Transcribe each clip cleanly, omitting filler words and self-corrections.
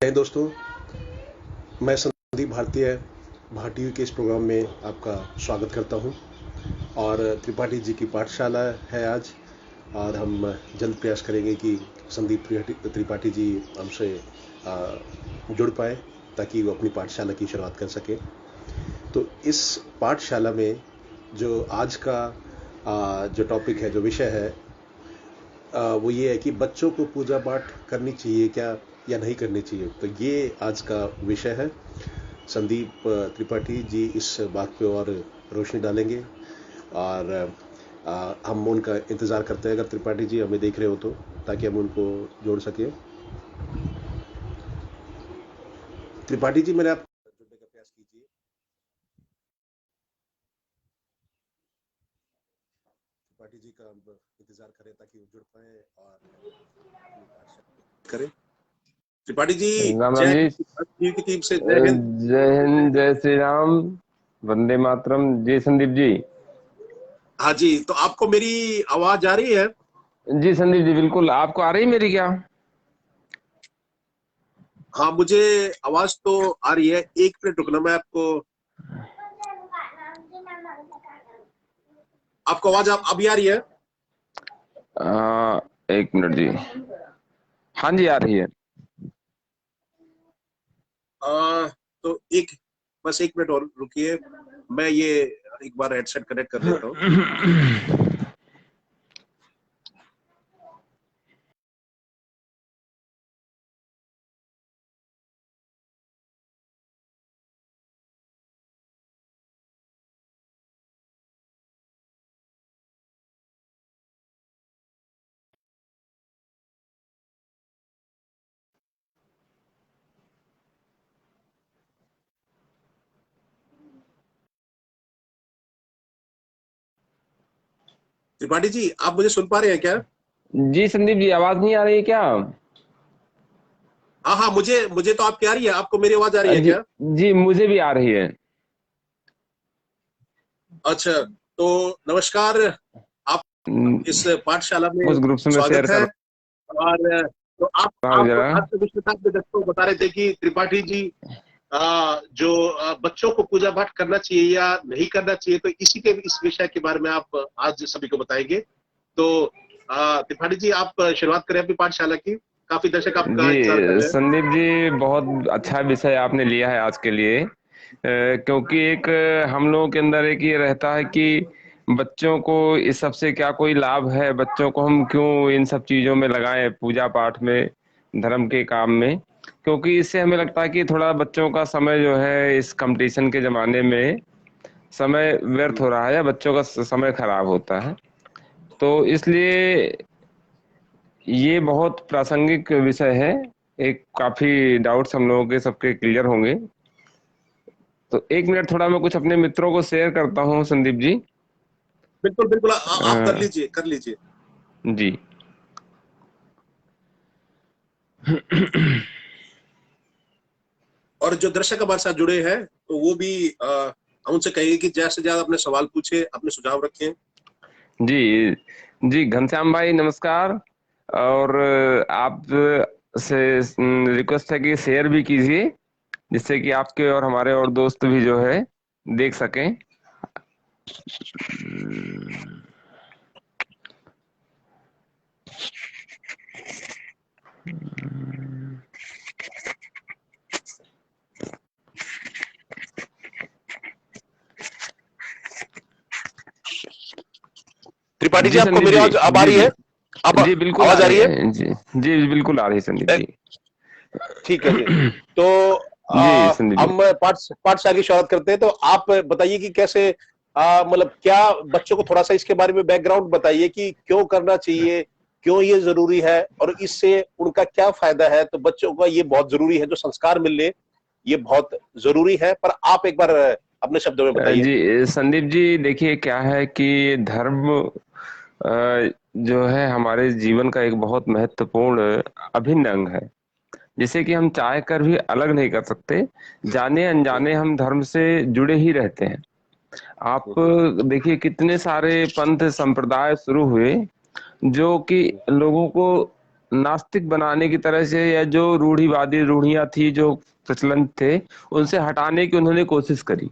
जय दोस्तों, मैं संदीप भारतीय के इस प्रोग्राम में आपका स्वागत करता हूं। और त्रिपाठी जी की पाठशाला है आज, और हम जल्द प्रयास करेंगे कि संदीप त्रिपाठी जी हमसे जुड़ पाए ताकि वो अपनी पाठशाला की शुरुआत कर सके। तो इस पाठशाला में जो आज का जो टॉपिक है, जो विषय है, वो ये है कि बच्चों को पूजा पाठ करनी चाहिए क्या या नहीं करनी चाहिए। तो ये आज का विषय है। संदीप त्रिपाठी जी इस बात पे और रोशनी डालेंगे, और हम उनका इंतज़ार करते हैं, अगर त्रिपाठी जी हमें देख रहे हो तो, ताकि हम उनको जोड़ सके। त्रिपाठी जी, मैंने आप जुड़ने का प्रयास कीजिए। त्रिपाठी जी का हम इंतज़ार करें ताकि वो जुड़ पाए और अपनी पाठशाला करें। त्रिपाठी जी, राम राम जय जी। हिंद की टीम से जय हिंद। जय हिंद, जय श्री राम, वंदे मातरम। जी संदीप जी। हाँ जी, तो आपको मेरी आवाज आ रही है? जी संदीप जी, बिल्कुल। आपको आ रही मेरी क्या? हाँ, मुझे आवाज तो आ रही है। एक मिनट रुकना, मैं आपको आवाज अभी आ रही है? एक मिनट जी। हाँ जी, आ रही है। तो बस एक मिनट और रुकिए, मैं ये एक बार हेडसेट कनेक्ट कर लेता हूँ। त्रिपाठी जी, आप मुझे सुन पा रहे हैं क्या? जी संदीप जी, आवाज नहीं आ रही है क्या? हाँ हाँ, मुझे मुझे तो आपकी आ रही है। आपको मेरी आवाज आ रही है जी क्या? जी, मुझे भी आ रही है। अच्छा, तो नमस्कार। आप इस पाठशाला में उस ग्रुप से मैं शेयर स्वागत कर है। और तो रहा हूँ आप जरा। आपके पिछले साथ में दोस्तों बता रहे थे कि त्रिपाठी जी जो बच्चों को पूजा पाठ करना चाहिए या नहीं करना चाहिए, तो इस विषय के बारे में आप आज सभी को बताएंगे। तो त्रिपाठी जी, आप शुरुआत करें अपनी पाठशाला की। काफी दर्शक आपका जी इंतजार कर रहे हैं। संदीप जी, बहुत अच्छा विषय आपने लिया है आज के लिए। क्योंकि एक हम लोगों के अंदर एक ये रहता है कि बच्चों को इस सब से क्या कोई लाभ है, बच्चों को हम क्यों इन सब चीजों में लगाएं, पूजा पाठ में, धर्म के काम में। क्योंकि इससे हमें लगता है कि थोड़ा बच्चों का समय जो है इस कंपटीशन के जमाने में समय व्यर्थ हो रहा है, या बच्चों का समय खराब होता है। तो इसलिए ये बहुत प्रासंगिक विषय है। एक काफी डाउट्स हम लोगों के सबके क्लियर होंगे। तो एक मिनट, थोड़ा मैं कुछ अपने मित्रों को शेयर करता हूँ संदीप जी। बिल्कुल बिल्कुल, आप कर अ, लीजिए, कर लीजिए। जी। और जो दर्शक हमारे साथ जुड़े हैं, तो वो भी हम उनसे कहेंगे कि ज्यादा से ज्यादा अपने सवाल पूछे, अपने सुझाव रखें। जी जी, घनश्याम भाई नमस्कार। और आप से रिक्वेस्ट है कि शेयर भी कीजिए, जिससे कि आपके और हमारे और दोस्त भी जो है देख सकें। त्रिपाठी जी, जी आपको संदीप मेरी जी। आवाज अब आ जी रही जी है? अब जी, बिल्कुल आ आवाज आ रही रही है? है। जी जी, बिल्कुल आ रही है संदीप जी। ठीक है जी। तो जी संदीप जी। हम पाठशाला की शुरुआत करते हैं। तो आप बताइए कि कैसे, मतलब क्या बच्चों को थोड़ा सा इसके बारे में बैकग्राउंड बताइए कि क्यों करना चाहिए, क्यों ये जरूरी है, और इससे उनका क्या फायदा है। तो बच्चों का ये बहुत जरूरी है, जो संस्कार मिलने, ये बहुत जरूरी है। पर आप एक बार अपने शब्दों में बताइए। जी संदीप जी, देखिए क्या है कि धर्म जो है हमारे जीवन का एक बहुत महत्वपूर्ण अभिन्न अंग है, जिसे कि हम चाह कर भी अलग नहीं कर सकते। जाने अनजाने हम धर्म से जुड़े ही रहते हैं। आप देखिए कितने सारे पंथ संप्रदाय शुरू हुए जो कि लोगों को नास्तिक बनाने की तरह से, या जो रूढ़िवादी रूढ़ियां थी, जो प्रचलन थे, उनसे हटाने की उन्होंने कोशिश करी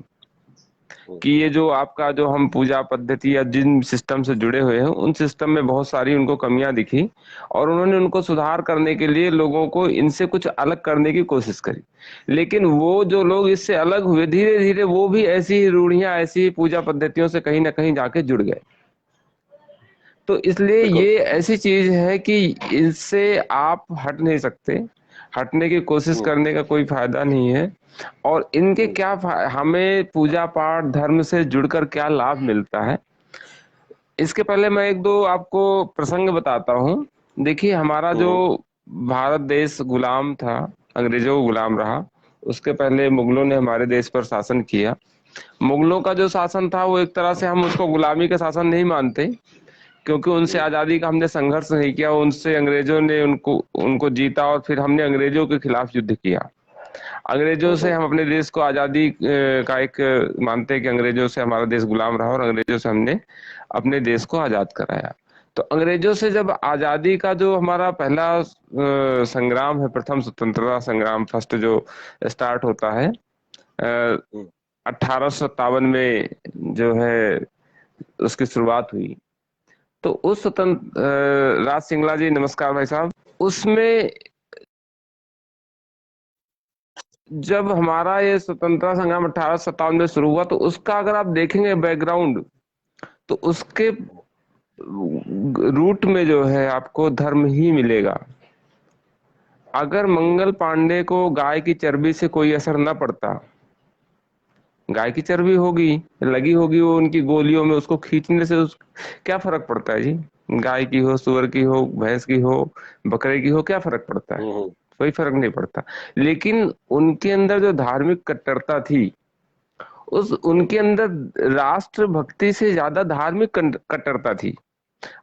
कि ये जो आपका जो हम पूजा पद्धति या जिन सिस्टम से जुड़े हुए हैं, उन सिस्टम में बहुत सारी उनको कमियां दिखी, और उन्होंने उनको सुधार करने के लिए लोगों को इनसे कुछ अलग करने की कोशिश करी। लेकिन वो जो लोग इससे अलग हुए, धीरे धीरे वो भी ऐसी ही रूढ़ियां, ऐसी ही पूजा पद्धतियों से कहीं ना कहीं जाके जुड़ गए। तो इसलिए बिल्कुल। ये ऐसी चीज है कि इससे आप हट नहीं सकते, हटने की कोशिश हम्म। करने का कोई फायदा नहीं है। और इनके हम्म। क्या हमें पूजा पाठ धर्म से जुड़कर क्या लाभ मिलता है, इसके पहले मैं एक दो आपको प्रसंग बताता हूँ। देखिए, हमारा जो हम्म। भारत देश गुलाम था, अंग्रेजों को गुलाम रहा, उसके पहले मुगलों ने हमारे देश पर शासन किया। मुगलों का जो शासन था वो एक तरह से हम उसको गुलामी का शासन नहीं मानते, क्योंकि उनसे हम्म। आजादी का हमने संघर्ष नहीं किया, उनसे अंग्रेजों ने उनको उनको जीता, और फिर हमने अंग्रेजों के खिलाफ युद्ध किया। अंग्रेजों से हम्म। हम अपने देश को आजादी का एक मानते हैं कि अंग्रेजों से हमारा देश गुलाम रहा, और अंग्रेजों से हमने अपने देश को आजाद कराया। तो अंग्रेजों से जब आजादी का जो हमारा पहला संग्राम है, प्रथम स्वतंत्रता संग्राम, फर्स्ट जो स्टार्ट होता है हम्म। 1857 में जो है, उसकी शुरुआत हुई। तो उस स्वतंत्र राज सिंगला जी, नमस्कार भाई साहब। उसमें जब हमारा ये स्वतंत्रता संग्राम 1857 में शुरू हुआ, तो उसका अगर आप देखेंगे बैकग्राउंड, तो उसके रूट में जो है आपको धर्म ही मिलेगा। अगर मंगल पांडे को गाय की चर्बी से कोई असर न पड़ता, गाय की चर्बी होगी, लगी होगी वो उनकी गोलियों में, उसको खींचने से क्या फर्क पड़ता है जी? गाय की हो, सुअर की हो, भैंस की हो, बकरे की हो, क्या फर्क पड़ता है? हम्म। कोई फर्क नहीं पड़ता। लेकिन उनके अंदर जो धार्मिक कट्टरता थी, उस उनके अंदर राष्ट्र भक्ति से ज्यादा धार्मिक कट्टरता थी,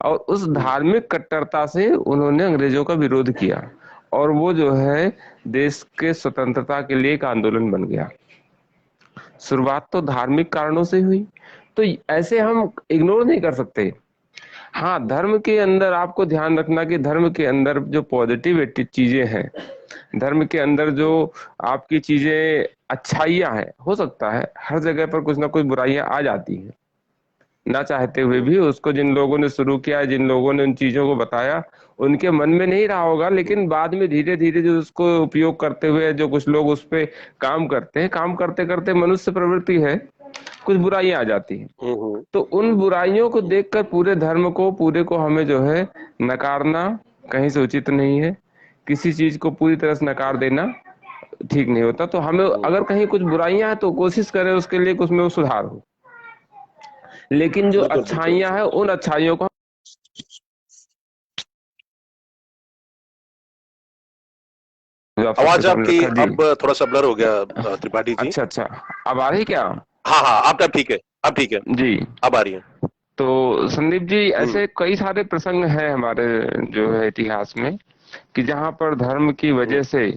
और उस हम्म। धार्मिक कट्टरता से उन्होंने अंग्रेजों का विरोध किया, और वो जो है देश के स्वतंत्रता के लिए एक आंदोलन बन गया। शुरुआत तो धार्मिक कारणों से हुई, तो ऐसे हम इग्नोर नहीं कर सकते। हाँ, धर्म के अंदर आपको ध्यान रखना कि धर्म के अंदर जो पॉजिटिव चीजें हैं, धर्म के अंदर जो आपकी चीजें अच्छाइयां हैं, हो सकता है हर जगह पर कुछ ना कुछ बुराइयां आ जाती हैं, ना चाहते हुए हम्म। भी। उसको जिन लोगों ने शुरू किया, जिन लोगों ने उन चीजों को बताया, उनके मन में नहीं रहा होगा, लेकिन बाद में धीरे धीरे जो उसको उपयोग करते हुए जो कुछ लोग उस पे काम करते हैं, काम करते करते मनुष्य प्रवृत्ति है, कुछ बुराइयां आ जाती हैं। हम्म। तो उन बुराइयों को देखकर पूरे धर्म को, पूरे को हमें जो है नकारना कहीं से उचित नहीं है। किसी चीज को पूरी तरह से नकार देना ठीक नहीं होता। तो हमें हम्म। अगर कहीं कुछ बुराइयां हैं, तो कोशिश करें उसके लिए कि उसमें वो सुधार हो। लेकिन जो बिल्कुल बिल्कुल। अच्छाइयां हैं, उन अच्छाइयों को जो आप सबके आवाज सामने आपकी रखा जी। अब थोड़ा सा ब्लर हो गया, त्रिपाठी जी। अच्छा अच्छा, अब आ रही क्या? हाँ हाँ, अब ठीक है, अब ठीक है। जी। अब आ रही है। तो संदीप जी, हम्म। ऐसे कई सारे प्रसंग हैं हमारे जो है इतिहास में, कि जहां पर धर्म की हम्म। वजह से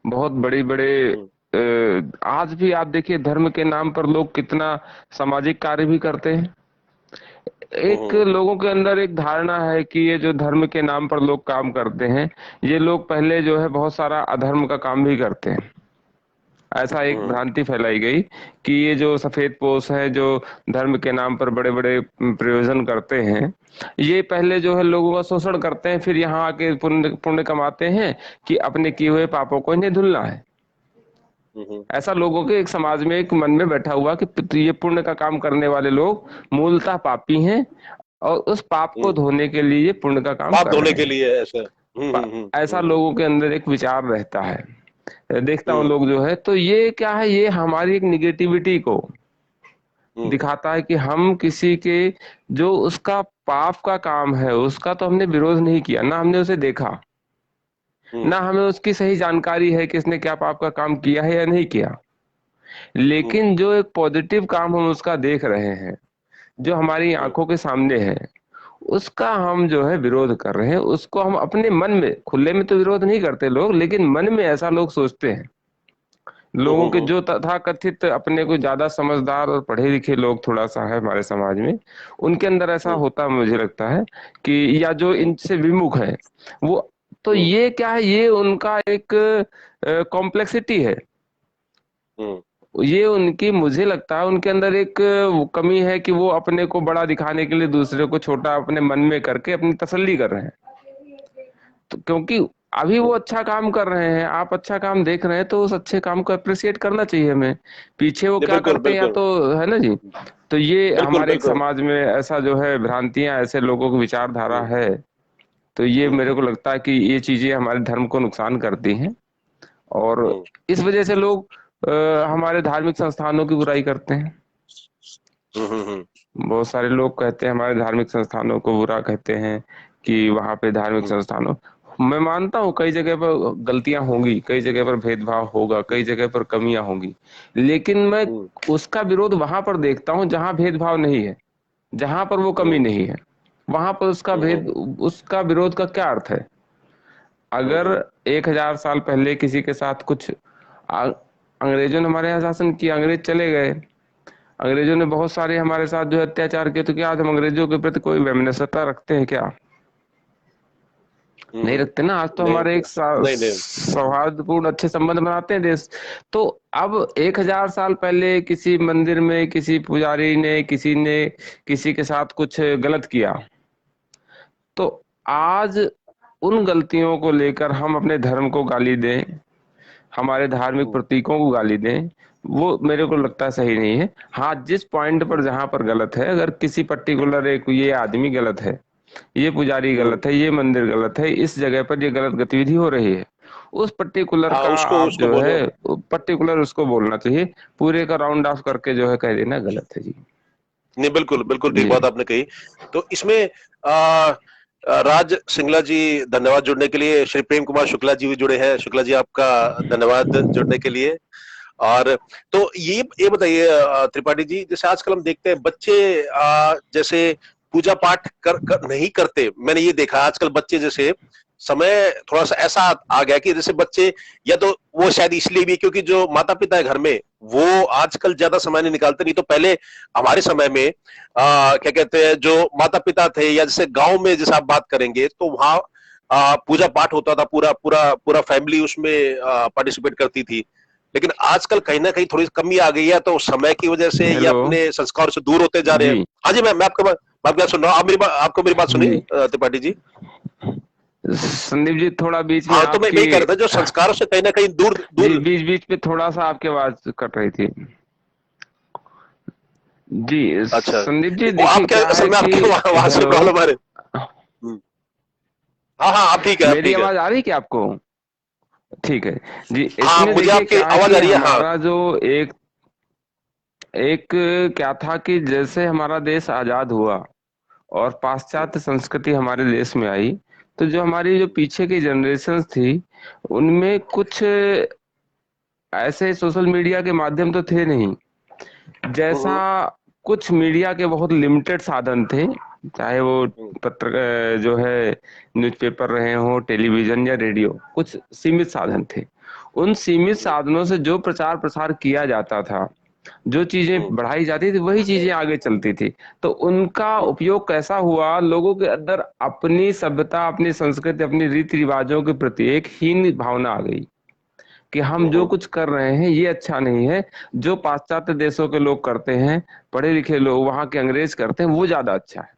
बहुत बड़े बड़े हम्म। आज भी आप देखिए, धर्म के नाम पर लोग कितना सामाजिक कार्य भी करते हैं। एक हम्म। लोगों के अंदर एक धारणा है कि ये जो धर्म के नाम पर लोग काम करते हैं, ये लोग पहले जो है बहुत सारा अधर्म का काम भी करते हैं। ऐसा एक हम्म। भ्रांति फैलाई गई कि ये जो सफेद पोश है, जो धर्म के नाम पर बड़े बड़े प्रयोजन करते हैं, ये पहले जो है लोगों का शोषण करते हैं, फिर यहाँ आके पुण्य पुण्य कमाते हैं कि अपने किए हुए पापों को इन्हें धुलना है। हम्म। ऐसा लोगों के एक समाज में, एक मन में बैठा हुआ कि ये पुण्य का काम करने वाले लोग मूलतः पापी हैं, और उस पाप को हम्म। धोने के लिए ये पुण्य का काम पाप कर धोने रहे के हैं। लिए ऐसे। ऐसा लोगों के अंदर एक विचार रहता है, देखता हूँ हम्म। लोग जो है। तो ये क्या है, ये हमारी एक निगेटिविटी को हम्म। दिखाता है कि हम किसी के जो उसका पाप का काम है, उसका तो हमने विरोध नहीं किया, ना हमने उसे देखा, हम्म। ना हमें उसकी सही जानकारी है कि इसने क्या पाप का काम किया है या नहीं किया। हम्म। लेकिन जो एक पॉजिटिव काम हम उसका देख रहे हैं, जो हमारी हम्म। आंखों के सामने है, उसका हम जो है विरोध कर रहे हैं। उसको हम अपने मन में, खुले में तो विरोध नहीं करते लोग, लेकिन मन में ऐसा लोग सोचते हैं। लोगों के हम्म। जो तथाकथित अपने को ज्यादा समझदार और पढ़े लिखे लोग थोड़ा सा है हमारे समाज में, उनके अंदर ऐसा हम्म। होता मुझे लगता है कि, या जो हम्म। इनसे विमुख है, वो तो ये क्या है, ये उनका एक कॉम्प्लेक्सिटी है। ये उनकी, मुझे लगता है उनके अंदर एक वो कमी है कि वो अपने को बड़ा दिखाने के लिए दूसरे को छोटा अपने मन में करके अपनी तसल्ली कर रहे हैं। तो क्योंकि अभी वो अच्छा काम कर रहे हैं, आप अच्छा काम देख रहे हैं, तो उस अच्छे काम को अप्रिसिएट करना चाहिए हमें। पीछे वो क्या बिल्कुल करते हैं या बिल्कुल तो, है ना जी। तो ये बिल्कुल हमारे एक बिल्कुल। समाज में ऐसा जो है भ्रांतियां, ऐसे लोगों की विचारधारा है। तो ये मेरे हम्म को लगता है कि ये चीजें हमारे धर्म को नुकसान करती हैं। और हम्म इस वजह से लोग हमारे धार्मिक संस्थानों की बुराई करते हैं। हम्म। बहुत सारे लोग कहते हैं, हमारे धार्मिक संस्थानों को बुरा कहते हैं कि वहां पे धार्मिक हम्म संस्थानों, मैं मानता हूँ कई जगह पर गलतियां होंगी, कई जगह पर भेदभाव होगा, कई जगह पर कमियां होंगी, लेकिन मैं हम्म उसका विरोध वहां पर देखता हूँ जहां भेदभाव नहीं है, जहां पर वो कमी हम्म नहीं है। वहां पर उसका भेद, हम्म उसका विरोध का क्या अर्थ है? अगर हम्म 1000 साल पहले किसी के साथ कुछ आ- अंग्रेजों ने हमारे यहाँ शासन किया, अंग्रेज चले गए, अंग्रेजों ने बहुत सारे हमारे साथ जो है अत्याचार किए, तो क्या आज हम अंग्रेजों के प्रति कोई वैमनस्यता रखते हैं क्या? नहीं रखते ना। आज तो नहीं हमारे एक नहीं नहीं। सौहार्दपूर्ण अच्छे संबंध बनाते हैं देश। तो अब 1000 साल पहले किसी मंदिर में किसी पुजारी ने, किसी ने किसी के साथ कुछ गलत किया, तो आज उन गलतियों को लेकर हम अपने धर्म को गाली दें, हमारे धार्मिक हम्म प्रतीकों को गाली दें, वो मेरे को लगता है सही नहीं है। हाँ, जिस पॉइंट पर हम्म जहां पर गलत है, अगर किसी पर्टिकुलर एक ये आदमी गलत है, ये पुजारी हम्म। गलत है, ये मंदिर गलत है, इस जगह पर ये गलत गतिविधि हो रही है, उस पर्टिकुलर हाँ, का उसको आप उसको जो बोलो। है पर्टिकुलर उसको बोलना चाहिए। पूरे का राउंड ऑफ करके जो है कह देना गलत है जी। नहीं, बिल्कुल बिल्कुल ठीक जी बात आपने कही। तो इसमें राज सिंगला जी, धन्यवाद जुड़ने के लिए। श्री प्रेम कुमार शुक्ला जी भी जुड़े हैं। शुक्ला जी, आपका धन्यवाद जुड़ने के लिए। और तो ये बताइए त्रिपाठी जी, जैसे आजकल हम देखते हैं बच्चे जैसे पूजा पाठ कर नहीं करते। मैंने ये देखा आजकल बच्चे जैसे समय थोड़ा सा ऐसा आ गया कि जैसे बच्चे, या तो वो शायद इसलिए भी क्योंकि जो माता पिता है घर में वो आजकल ज्यादा समय नहीं निकालते। नहीं तो पहले हमारे समय में क्या कहते हैं, जो माता पिता थे, या जैसे गांव में जैसे आप बात करेंगे तो वहां पूजा पाठ होता था, पूरा पूरा पूरा फैमिली उसमें पार्टिसिपेट करती थी। लेकिन आजकल कहीं ना कहीं थोड़ी कमी आ गई है, तो समय की वजह से ये हेलो अपने संस्कार से दूर होते जा रहे हैं। जी हाँ जी, मैं आपकी बात सुन रहा हूँ। आप आपको मेरी बात सुनी जी। त्रिपाठी जी? संदीप जी, थोड़ा बीच में हाँ, तो मैं आपकी, ही कह रहा था, जो संस्कारों से कहीं ना कहीं दूर जी दूर। बीच बीच में थोड़ा सा आपकी आवाज कट रही थी। जी अच्छा, संदीप जी, वो देखिए आपके क्या है असल में कि, आपके वहां से हेलो, प्रॉब्लम आ रही। हम्म, हाँ हाँ, आप ठीक है, आप मेरी ठीक है। आवाज आ रही क्या आपको? ठीक है जी। हाँ, इसमें मुझे देखिए आपकी क्या है आवाज कि आ रही है, हाँ। हमारा जो एक एक क्या था कि जैसे हमारा देश आजाद हुआ और पाश्चात्य संस्कृति हमारे देश में आई, तो जो हमारी जो पीछे की जनरेशन थी, उनमें कुछ ऐसे सोशल मीडिया के माध्यम तो थे नहीं। जैसा हम्म कुछ मीडिया के बहुत लिमिटेड साधन थे, चाहे वो हम्म जो है न्यूज़पेपर रहे हो, टेलीविजन या रेडियो, कुछ सीमित साधन थे। उन सीमित हम्म साधनों से जो प्रचार प्रसार किया जाता था, जो चीजें हम्म बढ़ाई जाती थी, वही चीजें आगे चलती थी। तो उनका हम्म उपयोग कैसा हुआ, लोगों के अंदर अपनी सभ्यता, अपनी संस्कृति, अपनी रीति रिवाजों के प्रति एक हीन भावना आ गई कि हम जो हम्म कुछ कर रहे हैं ये अच्छा नहीं है। जो पाश्चात्य देशों के लोग करते हैं, पढ़े लिखे लोग वहां के अंग्रेज करते हैं, वो ज्यादा अच्छा है।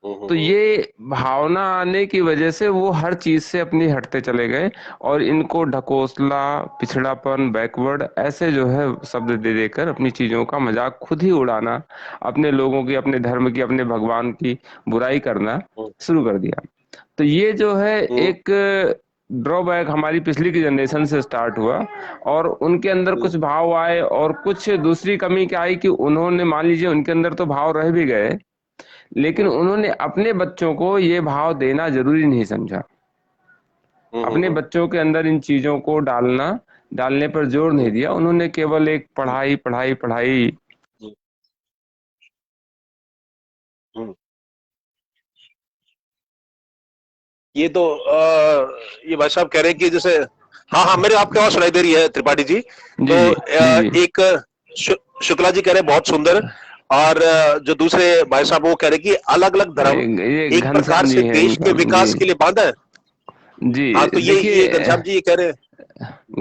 तो हम्म ये भावना आने की वजह से वो हर चीज से अपनी हटते चले गए, और इनको ढकोसला, पिछड़ापन, बैकवर्ड ऐसे जो है शब्द दे देकर अपनी चीजों का मजाक खुद ही उड़ाना, अपने लोगों की, अपने धर्म की, अपने भगवान की बुराई करना शुरू कर दिया। तो ये जो है हम्म एक ड्रॉबैक हमारी पिछली की जनरेशन से स्टार्ट हुआ, और उनके अंदर हम्म कुछ भाव आए, और कुछ दूसरी कमी क्या आई कि उन्होंने, मान लीजिए उनके अंदर तो भाव रह भी गए, लेकिन हम्म उन्होंने अपने बच्चों को ये भाव देना जरूरी नहीं समझा। अपने हम्म बच्चों के अंदर इन चीजों को डालने पर जोर नहीं हम्म दिया। उन्होंने केवल एक हम्म पढ़ाई पढ़ाई पढ़ाई। हम्म हम्म। ये तो ये भाई साहब कह रहे हैं कि जैसे, हाँ हाँ, मेरे आपकी आवाज सुनाई दे रही है त्रिपाठी जी। तो जी जी जी जी। एक शुक्ला जी कह रहे हैं बहुत सुंदर। और जो दूसरे भाई साहब वो कह रहे हैं कि अलग अलग धर्म ये एक प्रकार घनश्याम से जी हैं देश के इनका। जी विकास के लिए बांधा है। जी हाँ, तो ये देखिए, घनश्याम जी ये कह रहे हैं।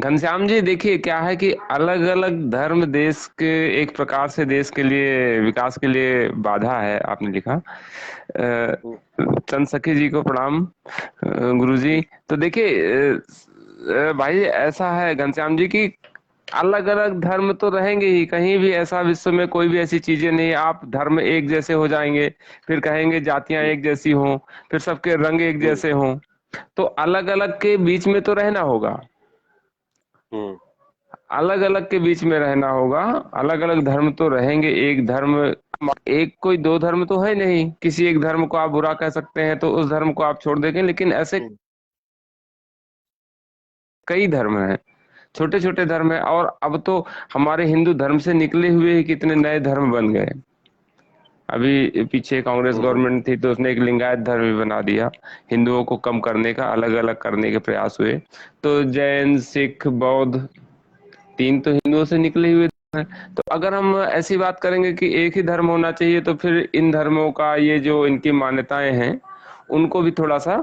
घनश्याम जी देखिए क्या है कि अलग अलग धर्म देश के एक प्रकार से देश के लिए विकास के लिए बाधा है, आपने लिखा। हम्म, चंद सखी जी को प्रणाम, गुरु जी। तो देखिए भाई ऐसा है घनश्याम जी की अलग अलग धर्म तो रहेंगे ही, कहीं भी ऐसा विश्व में कोई भी ऐसी चीजें नहीं आप धर्म एक जैसे हो जाएंगे, फिर कहेंगे जातियां हम्म, एक जैसी हों, फिर सबके रंग एक हम्म, जैसे हों। तो अलग अलग के बीच में तो रहना होगा, हम्म, अलग अलग के बीच में रहना होगा। अलग अलग धर्म तो रहेंगे, एक धर्म, एक कोई दो धर्म तो है नहीं, किसी एक धर्म को आप बुरा कह सकते हैं तो उस धर्म को आप छोड़ देंगे, लेकिन ऐसे हम्म, कई धर्म हैं, छोटे छोटे धर्म है। और अब तो हमारे हिंदू धर्म से निकले हुए ही कितने नए धर्म बन गए। अभी पीछे कांग्रेस हम्म, गवर्नमेंट थी तो उसने एक लिंगायत धर्म भी बना दिया, हिंदुओं को कम करने का, अलग अलग करने के प्रयास हुए। तो जैन सिख बौद्ध तीन तो हिंदुओं से निकले हुए हैं। तो अगर हम ऐसी बात करेंगे कि एक ही धर्म होना चाहिए तो फिर इन धर्मों का ये जो इनकी मान्यताएं हैं उनको भी थोड़ा सा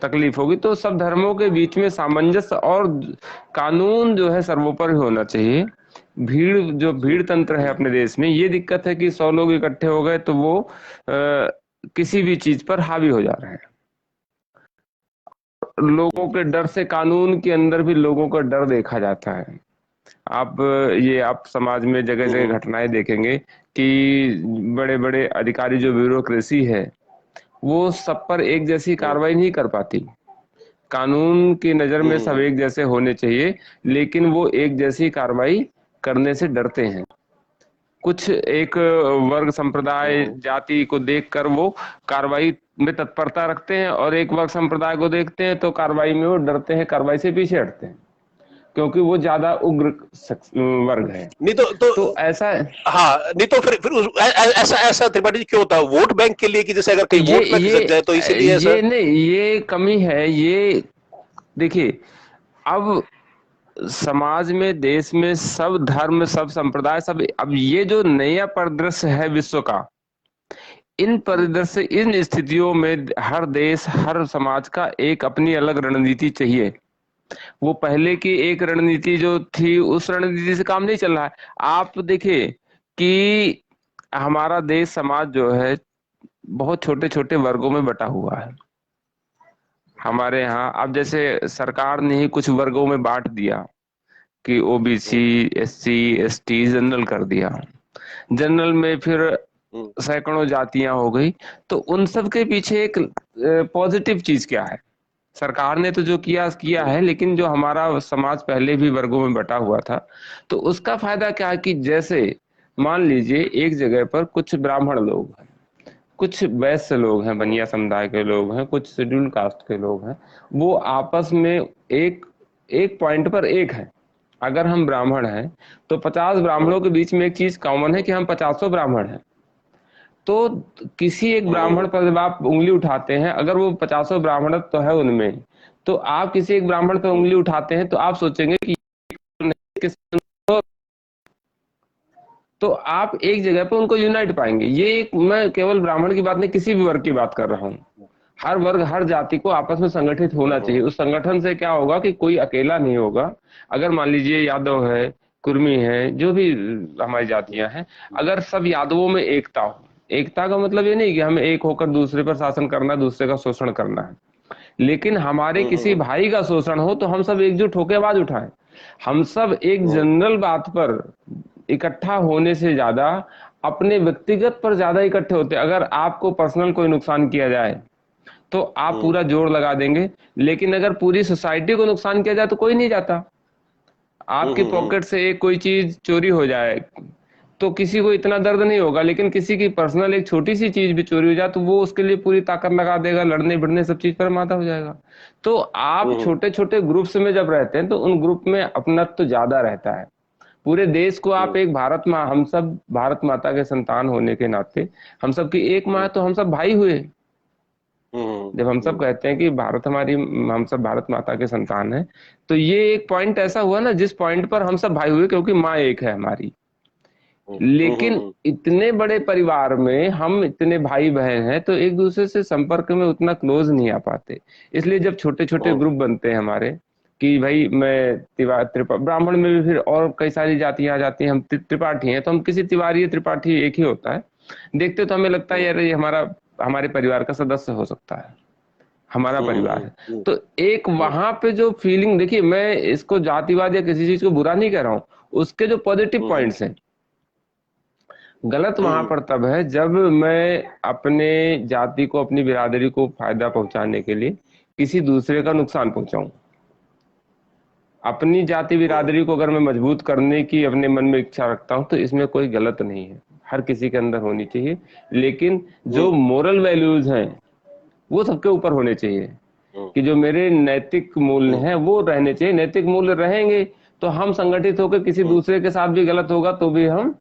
तकलीफ होगी। तो सब धर्मों के बीच में सामंजस्य और कानून जो है सर्वोपरि होना चाहिए। भीड़ तंत्र है अपने देश में, ये दिक्कत है कि 100 लोग इकट्ठे हो गए तो वो किसी भी चीज पर हावी हो जा रहे हैं। लोगों के डर से कानून के अंदर भी लोगों का डर देखा जाता है। आप ये आप समाज में जगह हम्म, जगह घटनाएं देखेंगे कि बड़े बड़े अधिकारी जो ब्यूरोक्रेसी है वो सब पर एक जैसी हम्म, कार्रवाई नहीं कर पाती। कानून की नजर में सब हम्म, एक जैसे होने चाहिए, लेकिन वो एक जैसी कार्रवाई करने से डरते हैं। कुछ एक वर्ग संप्रदाय हम्म, जाति को देखकर वो कार्रवाई में तत्परता रखते हैं, और एक वर्ग संप्रदाय को देखते हैं तो कार्रवाई में वो डरते हैं, कार्रवाई से पीछे हटते हैं, क्योंकि वो ज्यादा उग्र वर्ग है। नहीं तो तो ऐसा हाँ, नहीं तो फिर ऐसा ऐसा त्रिपाठी जी क्यों होता है? वोट बैंक के लिए कि जैसे अगर कहीं ये वोट ना खिसक जाए तो इसीलिए ऐसा। ये नहीं, ये कमी है ये। देखिए, अब समाज में देश में सब धर्म सब संप्रदाय सब, अब ये जो नया परिदृश्य है विश्व का, इन हम्म, परिदृश्य इन स्थितियों में हर देश हर समाज का एक अपनी अलग रणनीति चाहिए। वो पहले की एक रणनीति जो थी उस रणनीति से काम नहीं चल रहा है। आप देखिए कि हमारा देश समाज जो है बहुत छोटे छोटे वर्गों में बटा हुआ है। हमारे यहाँ अब जैसे सरकार ने ही कुछ वर्गों में बांट दिया कि ओबीसी हम्म, एससी एसटी जनरल कर दिया। जनरल में फिर हम्म, सैकड़ों जातियां हो गई। तो उन सब के पीछे एक पॉजिटिव चीज क्या है? सरकार ने तो जो किया किया हम्म, है, लेकिन जो हमारा समाज पहले भी वर्गों में बटा हुआ था, तो उसका फायदा क्या है कि जैसे मान लीजिए एक जगह पर कुछ ब्राह्मण लोग हैं, कुछ वैश्य लोग हैं, हम्म, बनिया समुदाय के लोग हैं, कुछ शेड्यूल कास्ट के लोग हैं, वो आपस में एक एक पॉइंट पर एक है। अगर हम ब्राह्मण हैं तो 50 ब्राह्मणों के बीच में एक चीज कॉमन है कि हम 50 ब्राह्मण हैं। तो किसी एक ब्राह्मण हम्म, पर जब आप उंगली उठाते हैं, अगर वो 50 ब्राह्मण तो है उनमें, तो आप किसी एक ब्राह्मण पर हम्म, उंगली उठाते हैं तो आप सोचेंगे कि किस, तो आप एक जगह पर उनको यूनाइट पाएंगे। ये एक, मैं केवल ब्राह्मण की बात नहीं किसी भी वर्ग की बात कर रहा हूँ। हर वर्ग हर जाति को आपस में संगठित होना चाहिए। उस संगठन से क्या होगा कि कोई अकेला नहीं होगा। अगर मान लीजिए यादव है, कुर्मी है, जो भी हमारी जातियां हैं, अगर सब यादवों में एकता हो, एकता का मतलब ये नहीं कि हमें एक होकर दूसरे पर शासन करना, दूसरे का शोषण करना है, लेकिन हमारे किसी हम्म, भाई का शोषण हो तो हम सब एकजुट होकर आवाज उठाएं। हम सब एक हम्म, जनरल बात पर इकट्ठा होने से ज्यादा अपने व्यक्तिगत पर ज्यादा इकट्ठे होते हैं। अगर आपको पर्सनल कोई नुकसान किया जाए तो आप हम्म, पूरा जोर लगा देंगे, लेकिन अगर पूरी सोसाइटी को नुकसान किया जाए तो कोई नहीं जाता। आपकी हम्म, पॉकेट से एक कोई चीज चोरी हो जाए तो किसी को इतना दर्द नहीं होगा, लेकिन किसी की पर्सनल एक छोटी सी चीज भी चोरी हो जाए तो वो उसके लिए पूरी ताकत लगा देगा, लड़ने भिड़ने सब चीज पर माता हो जाएगा। तो आप हम्म, छोटे छोटे ग्रुप्स में जब रहते हैं तो उन ग्रुप में अपनत्व ज्यादा रहता है। पूरे देश को आप हम्म, एक भारत माँ, हम सब भारत माता के संतान होने के नाते हम सब की एक माँ है, हम्म, तो हम सब भाई हुए। हम्म, जब हम सब हम्म, कहते हैं कि भारत हमारी, हम सब भारत माता के संतान हैं, तो ये एक पॉइंट ऐसा हुआ ना जिस पॉइंट पर हम सब भाई हुए, क्योंकि माँ एक है हमारी। लेकिन इतने बड़े परिवार में हम इतने भाई बहन हैं तो एक दूसरे से संपर्क में उतना क्लोज नहीं आ पाते। इसलिए जब छोटे छोटे ग्रुप बनते हैं हमारे कि भाई मैं ब्राह्मण में भी फिर और कई सारी जातियां आ जाती हैं, हम त्रिपाठी हैं तो हम किसी तिवारी या त्रिपाठी एक ही होता है, देखते तो हमें लगता है यार ये हमारे परिवार का सदस्य हो सकता है, हमारा परिवार है। तो एक वहां पे जो फीलिंग, देखिए मैं इसको जातिवाद या किसी चीज को बुरा नहीं कह रहा हूं, उसके जो पॉजिटिव पॉइंट्स हैं, गलत वहां पर तब है जब मैं अपने जाति को, अपनी बिरादरी को फायदा पहुंचाने के लिए किसी दूसरे का नुकसान पहुंचाऊं। अपनी जाति बिरादरी को अगर मैं मजबूत करने की अपने मन में इच्छा रखता हूं तो इसमें कोई गलत नहीं है, हर किसी के अंदर होनी चाहिए, लेकिन जो मोरल वैल्यूज हैं वो सबके ऊपर होने चाहिए कि जो मेरे नैतिक मूल्य हैं वो रहने चाहिए। नैतिक मूल्य रहेंगे तो हम संगठित होकर किसी दूसरे के साथ भी गलत होगा तो भी हम,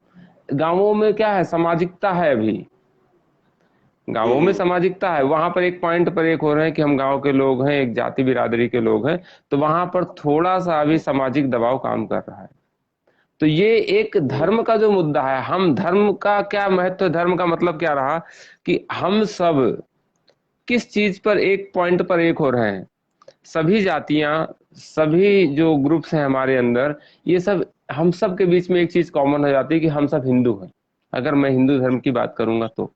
गांवों में क्या है, सामाजिकता है, अभी गांवों में सामाजिकता है, वहां पर एक पॉइंट पर एक हो रहे हैं कि हम गांव के लोग हैं, एक जाति बिरादरी के लोग हैं, तो वहां पर थोड़ा सा अभी सामाजिक दबाव काम कर रहा है। तो ये एक धर्म का जो मुद्दा है, हम धर्म का क्या महत्व है, धर्म का मतलब क्या रहा कि हम सब किस चीज पर एक पॉइंट पर एक हो रहे हैं, सभी जातियां, सभी जो ग्रुप्स हैं हमारे अंदर, ये सब, हम सब के बीच में एक चीज कॉमन हो जाती है कि हम सब हिंदू हैं। अगर मैं हिंदू धर्म की बात करूंगा तो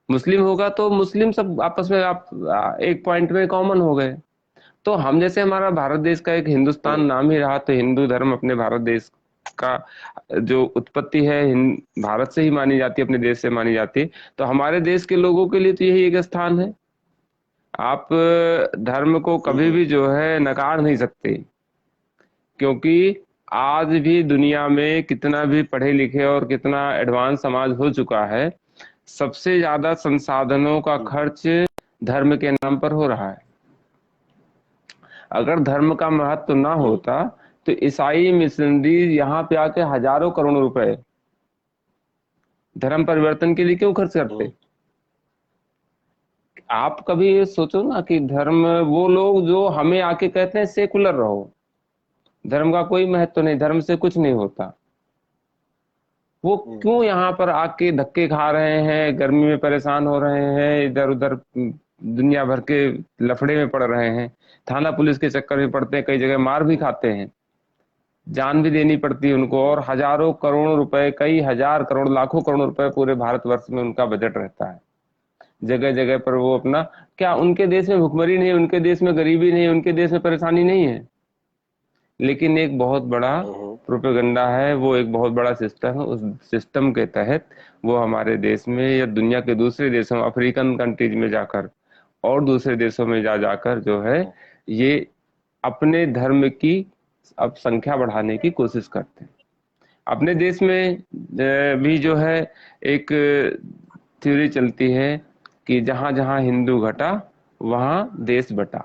मुस्लिम होगा तो मुस्लिम, सब आपस में आप एक पॉइंट में कॉमन हो गए। तो हम जैसे, हमारा भारत देश का एक हिंदुस्तान नाम ही रहा, तो हिंदू धर्म अपने भारत देश का जो उत्पत्ति है भारत से ही मानी जाती है, अपने देश से मानी जाती है, तो हमारे देश के लोगों के लिए तो यही एक स्थान है। आप धर्म को कभी भी जो है नकार नहीं सकते, क्योंकि आज भी दुनिया में कितना भी पढ़े लिखे और कितना एडवांस समाज हो चुका है, सबसे ज्यादा संसाधनों का खर्च धर्म के नाम पर हो रहा है। अगर धर्म का महत्व ना होता तो ईसाई मिशनरी यहाँ पे आके हजारों करोड़ रुपए धर्म परिवर्तन के लिए क्यों खर्च करते। आप कभी ये सोचो ना कि धर्म, वो लोग जो हमें आके कहते हैं सेकुलर रहो, धर्म का कोई महत्व नहीं, धर्म से कुछ नहीं होता, वो क्यों यहाँ पर आके धक्के खा रहे हैं, गर्मी में परेशान हो रहे हैं, इधर उधर दुनिया भर के लफड़े में पड़ रहे हैं, थाना पुलिस के चक्कर में पड़ते हैं, कई जगह मार भी खाते हैं, जान भी देनी पड़ती है उनको, और हजारों करोड़ रुपए, कई हजार करोड़, लाखों करोड़ रुपए पूरे भारतवर्ष में उनका बजट रहता है। जगह जगह पर वो अपना, क्या उनके देश में भुखमरी नहीं है, उनके देश में गरीबी नहीं है, उनके देश में परेशानी नहीं है, लेकिन एक बहुत बड़ा प्रोपेगेंडा है, वो एक बहुत बड़ा सिस्टम है, उस सिस्टम के तहत वो हमारे देश में या दुनिया के दूसरे देशों, अफ्रीकन कंट्रीज में जाकर और दूसरे देशों में जाकर जो है ये अपने धर्म की अब संख्या बढ़ाने की कोशिश करते हैं। अपने देश में भी जो है एक थ्योरी चलती है कि जहां जहां हिंदू घटा वहां देश बटा।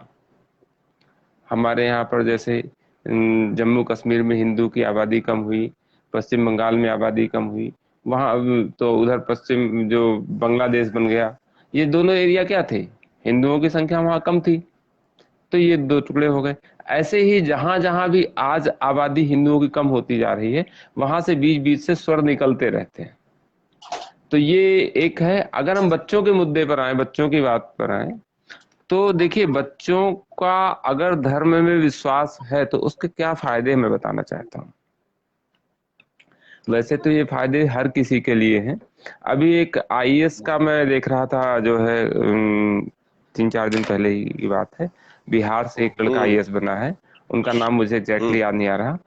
हमारे यहाँ पर जैसे जम्मू कश्मीर में हिंदू की आबादी कम हुई, पश्चिम बंगाल में आबादी कम हुई, वहां तो उधर पश्चिम जो बांग्लादेश बन गया, ये दोनों एरिया क्या थे, हिंदुओं की संख्या वहां कम थी, तो ये दो टुकड़े हो गए। ऐसे ही जहां जहां भी आज आबादी हिंदुओं की कम होती जा रही है, वहां से बीच बीच से स्वर निकलते रहते हैं। तो ये एक है। अगर हम बच्चों के मुद्दे पर आए, बच्चों की बात पर आए, तो देखिए बच्चों का अगर धर्म में विश्वास है तो उसके क्या फायदे मैं बताना चाहता हूँ। वैसे तो ये फायदे हर किसी के लिए हैं। अभी एक आईएएस का मैं देख रहा था, जो है 3-4 दिन पहले की बात है, बिहार से एक लड़का आईएएस बना है, उनका नाम मुझे एग्जैक्टली याद नहीं आ रहा,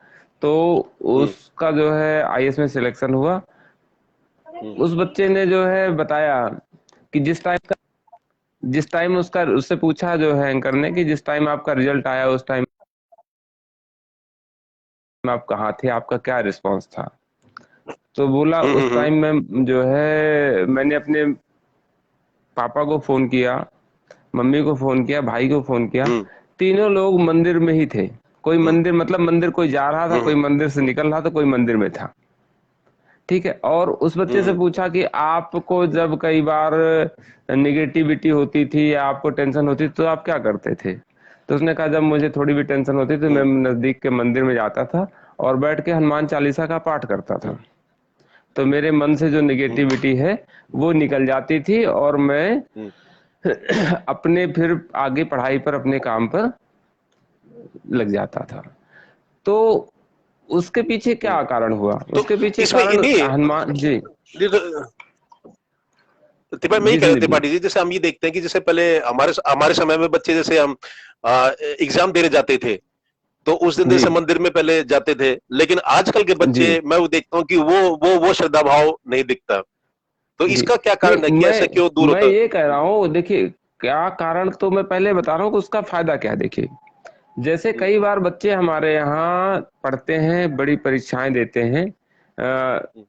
तो उसका जो है आईएएस में सिलेक्शन हुआ। उस बच्चे ने जो है बताया कि जिस टाइम उसका, उससे पूछा जो है एंकर ने कि जिस टाइम आपका रिजल्ट आया उस टाइम आप कहाँ थे, आपका क्या रिस्पांस था। तो बोला उस टाइम में जो है मैंने अपने पापा को फोन किया, मम्मी को फोन किया, भाई को फोन किया, तीनों लोग मंदिर में ही थे। कोई मंदिर, मतलब मंदिर कोई जा रहा था, कोई मंदिर से निकल रहा था, कोई मंदिर में था, ठीक है। और उस बच्चे से पूछा कि आपको जब कई बार निगेटिविटी होती थी या आपको टेंशन होती थी तो आप क्या करते थे। तो उसने कहा जब मुझे थोड़ी भी टेंशन होती तो मैं नजदीक के मंदिर में जाता था और बैठ के हनुमान चालीसा का पाठ करता था। तो मेरे मन से जो निगेटिविटी है वो निकल जाती थी और मैं अपने फिर आगे पढ़ाई पर अपने काम पर लग जाता था। तो उसके पीछे क्या कारण हुआ? तो उसके पीछे इसमें कारण नहीं, हनुमान जी। त्रिपाठी, मैं ये जी कह रहा संदीप जी। त्रिपाठी जी, जैसे हम ये देखते हैं कि जैसे पहले हमारे हमारे समय में बच्चे, जैसे हम एग्जाम देने जाते थे, तो उस दिन जी जैसे मंदिर में पहले जाते थे, लेकिन आजकल के जी बच्चे मैं वो देखता हूँ कि वो श्रद्धा भाव नहीं दिखता। तो जी। इसका क्या कारण है नहीं, कि ऐसा क्यों दूर मैं होता है? ये कह रहा हूँ, देखिए क्या कारण तो मैं पहले बता रहा हूँ कि उसका फायदा क्या है। देखिए जैसे हम्म, कई बार बच्चे हमारे यहाँ पढ़ते हैं, बड़ी परीक्षाएं देते हैं। हम्म,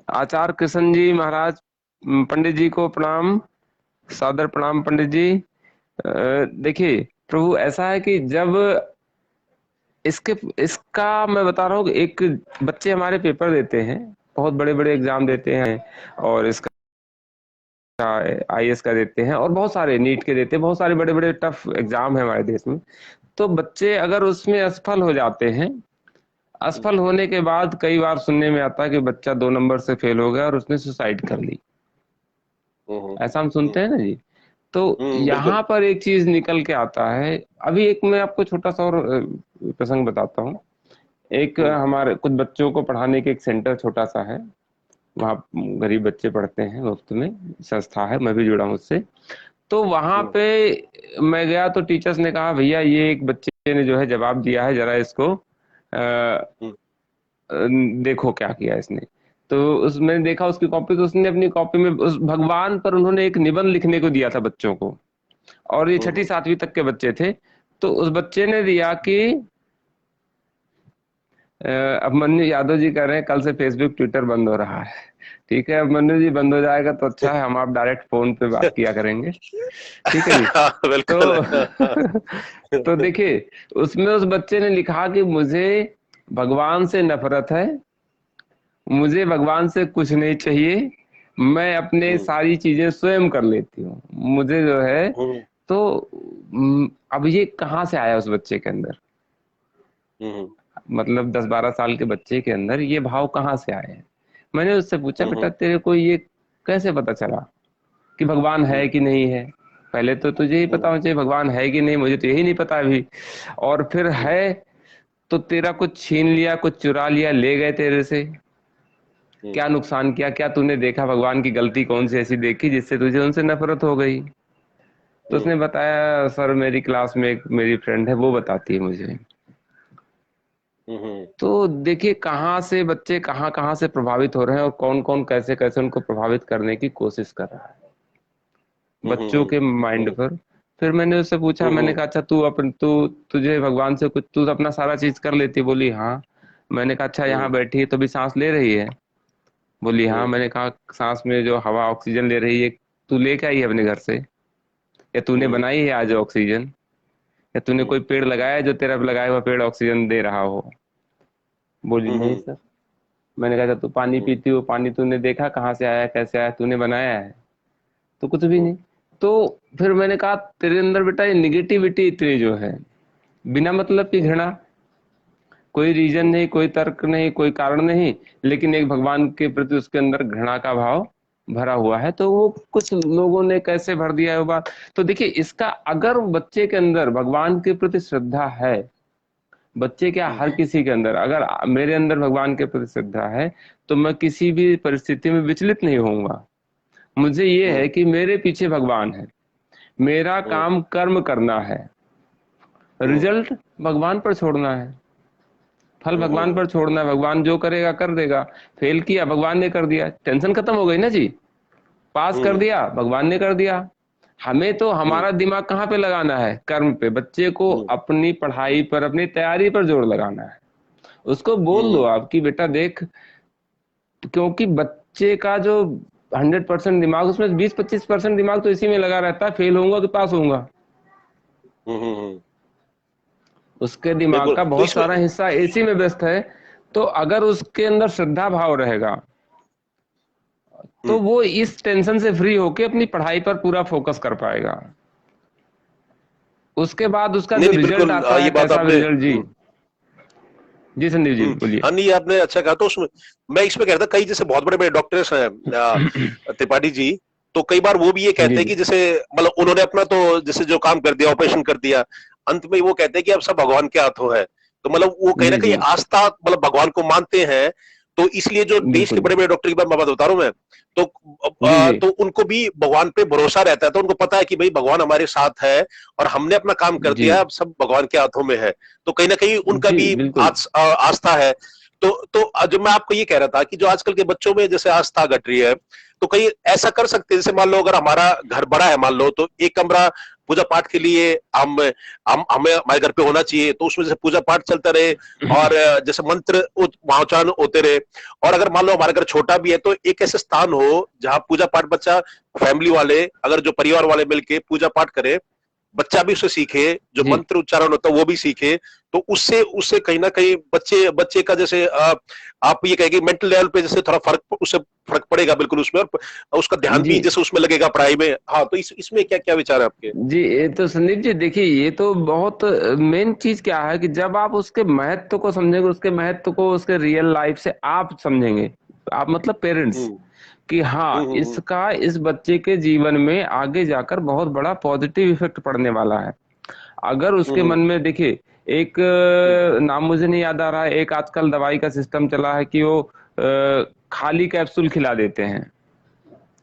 आचार्य कृष्ण जी महाराज, पंडित जी को प्रणाम, सादर प्रणाम पंडित जी। देखिए प्रभु ऐसा है कि जब इसके इसका मैं बता रहा हूँ कि एक बच्चे हमारे पेपर देते हैं, बहुत बड़े बड़े एग्जाम देते हैं, और इसका आईएएस का देते हैं और बहुत सारे नीट के देते हैं, बहुत सारे बड़े बड़े टफ एग्जाम है हमारे देश में। तो बच्चे अगर उसमें असफल हो जाते हैं, हम्म, असफल होने के बाद कई बार सुनने में आता है कि बच्चा 2 नंबर से फेल हो गया और उसने सुसाइड कर ली। हम्म, ऐसा हम सुनते हैं ना जी। तो बिल्कुल। यहाँ पर एक चीज निकल के आता है। अभी एक मैं आपको छोटा सा और प्रसंग बताता हूँ। एक हम्म, हमारे कुछ बच्चों को पढ़ाने के एक सेंटर छोटा सा है, वहाँ गरीब बच्चे पढ़ते हैं, मुफ्त में संस्था है, मैं भी जुड़ा हूँ उससे। तो वहां हम्म, पे मैं गया तो टीचर्स ने कहा भैया ये एक बच्चे ने जो है जवाब दिया है, जरा इसको हम्म, देखो क्या किया इसने। तो उसमें देखा उसकी कॉपी, तो उसने अपनी कॉपी में उस भगवान पर उन्होंने एक निबंध लिखने को दिया था बच्चों को, और ये छठी हम्म, सातवीं तक के बच्चे थे। तो उस बच्चे ने दिया कि अभिमन्यु यादव जी कह रहे हैं कल से फेसबुक ट्विटर बंद हो रहा है। ठीक है अभिमन्यु जी, बंद हो जाएगा तो अच्छा है, हम आप डायरेक्ट फोन पे बात किया करेंगे। ठीक है जी। हाँ, बिल्कुल। तो तो देखिए उसमें उस बच्चे ने लिखा कि मुझे भगवान से नफरत है, मुझे भगवान से कुछ नहीं चाहिए, मैं अपने हम्म, सारी चीजें स्वयं कर लेती हूँ, मुझे जो है। हम्म, तो अब ये कहाँ से आया उस बच्चे के अंदर? हम्म, मतलब 10-12 साल के बच्चे के अंदर ये भाव कहाँ से आए हैं? मैंने उससे पूछा बेटा हम्म, तेरे को ये कैसे पता चला कि भगवान है हम्म, कि नहीं है? पहले तो तुझे ही पता हम्म, होना चाहिए भगवान है कि नहीं, मुझे तो यही नहीं पता अभी। और फिर हम्म, है तो तेरा कुछ छीन लिया, कुछ चुरा लिया, ले गए तेरे से, हम्म, क्या नुकसान किया? क्या तूने देखा भगवान की गलती कौन सी ऐसी देखी जिससे तुझे उनसे नफरत हो गई? तो हम्म, उसने बताया सर मेरी क्लास में एक मेरी फ्रेंड है वो बताती है मुझे। हम्म, तो देखिए कहाँ से बच्चे कहाँ कहाँ से प्रभावित हो रहे हैं और कौन कौन कैसे कैसे उनको प्रभावित करने की कोशिश कर रहा है बच्चों के माइंड हम्म, पर। फिर मैंने उससे पूछा, मैंने हम्म, कहा अच्छा तू तुझे भगवान से कुछ, तू तो अपना सारा चीज कर लेती? बोली हाँ। मैंने कहा अच्छा यहाँ हम्म, बैठी है तो भी सांस ले रही है? बोली हाँ। हम्म, मैंने कहा सांस में जो हवा ऑक्सीजन ले रही है तू लेके आई है अपने घर से, या तूने हम्म, बनाई है आज ऑक्सीजन, या तूने कोई पेड़ लगाया है जो तेरा लगाया हुआ पेड़ ऑक्सीजन दे रहा हो? बोली नहीं हम्म, सर। मैंने कहा तू पानी हम्म, पीती हो, पानी तूने देखा कहाँ से आया कैसे आया, तूने बनाया है? तो कुछ भी हम्म, नहीं। तो फिर मैंने कहा तेरे अंदर बेटा ये निगेटिविटी इतनी जो है, बिना मतलब की घृणा, कोई रीजन नहीं, कोई तर्क नहीं, कोई कारण नहीं, लेकिन एक भगवान के प्रति उसके अंदर घृणा का भाव भरा हुआ है। तो वो कुछ लोगों ने कैसे भर दिया है वो बात। तो देखिए इसका अगर बच्चे के अंदर भगवान के प्रति श्रद्धा है, बच्चे क्या हम्म, हर किसी के अंदर, अगर मेरे अंदर भगवान के प्रति श्रद्धा है तो मैं किसी भी परिस्थिति में विचलित नहीं होऊंगा। मुझे ये है हम्म, कि मेरे पीछे भगवान है, मेरा हम्म, काम कर्म करना है, हम्म, रिजल्ट भगवान पर छोड़ना है, फल भगवान हम्म, पर छोड़ना है, भगवान जो करेगा कर देगा। फेल किया भगवान ने कर दिया, टेंशन खत्म हो गई ना जी। पास कर हम्म, दिया भगवान ने कर दिया। हमें तो हम्म, हमारा दिमाग कहाँ पे लगाना है? कर्म पे। बच्चे को हम्म, अपनी पढ़ाई पर, अपनी तैयारी पर जोर लगाना है। उसको बोल दो हम्म, आप कि बेटा देख, क्योंकि बच्चे का जो 100% दिमाग, उसमें 20-25% दिमाग तो इसी में लगा रहता है फेल होऊंगा कि पास होऊंगा। उसके दिमाग बिल्कुल। का तो बहुत इसमें सारा हिस्सा इसी में व्यस्त है। तो अगर उसके अंदर श्रद्धा भाव रहेगा तो हम्म, वो इस टेंशन से फ्री होके अपनी पढ़ाई पर पूरा फोकस कर पाएगा। उसके बाद उसका नहीं जो नहीं, रिजल्ट बिल्कुल, आता है ये बात कैसा आपने रिजल्ट जी। जी संदीप जी बोलिए। हाँ नहीं, आपने अच्छा कहा। तो उसमें मैं इसमें कह रहा था, कई जैसे बहुत बड़े बड़े डॉक्टर्स हैं त्रिपाठी जी, तो कई बार वो भी ये जी कहते हैं जी कि जैसे मतलब उन्होंने अपना तो जैसे जो काम कर दिया, ऑपरेशन कर दिया, अंत में वो कहते हैं कि अब सब भगवान के हाथों है। तो मतलब वो कहीं ना जी कहीं जी आस्था, मतलब भगवान को मानते हैं। तो इसलिए जो देश के बिल्कुल। बड़े बड़े डॉक्टर की बात मैं बता रहा हूं मैं, तो जी जी तो उनको भी भगवान पे भरोसा रहता है, तो उनको पता है कि भाई भगवान हमारे साथ है और हमने अपना काम कर जी दिया है, अब सब भगवान के हाथों में है। तो कहीं ना कहीं उनका जी भी बिल्कुल। आस्था है। तो जो मैं आपको ये कह रहा था कि जो आजकल के बच्चों में जैसे आस्था घट रही है, तो कहीं ऐसा कर सकते हैं, जैसे मान लो अगर हमारा घर बड़ा है, मान लो तो एक कमरा पूजा पाठ के लिए हम हमें हमारे घर पे होना चाहिए, तो उसमें जैसे पूजा पाठ चलता रहे और जैसे मंत्र उच्चारण होते रहे। और अगर मान लो हमारा घर छोटा भी है, तो एक ऐसे स्थान हो जहां पूजा पाठ बच्चा, फैमिली वाले, अगर जो परिवार वाले मिलके पूजा पाठ करे, बच्चा भी उससे सीखे, जो जी मंत्र उच्चारण होता है वो भी सीखे। तो उससे उससे कहीं ना कहीं बच्चे बच्चे का जैसे आप ये कहेंगे मेंटल लेवल पे जैसे थोड़ा फर्क, उससे फर्क पड़ेगा बिल्कुल उसमें, और उसका ध्यान जी भी जैसे उसमें लगेगा पढ़ाई में। हाँ, तो इसमें क्या क्या विचार है आपके? जी, ये तो संदीप जी देखिए, ये तो बहुत मेन चीज क्या है कि जब आप उसके महत्व को समझेंगे, उसके महत्व को उसके रियल लाइफ से आप समझेंगे, आप मतलब पेरेंट्स, हम्म कि हाँ हम्म इसका इस बच्चे के जीवन में आगे जाकर बहुत बड़ा पॉजिटिव इफेक्ट पड़ने वाला है। अगर उसके हम्म मन में देखिए, एक हम्म नाम मुझे नहीं याद आ रहा है, एक आजकल दवाई का सिस्टम चला है कि वो खाली कैप्सूल खिला देते हैं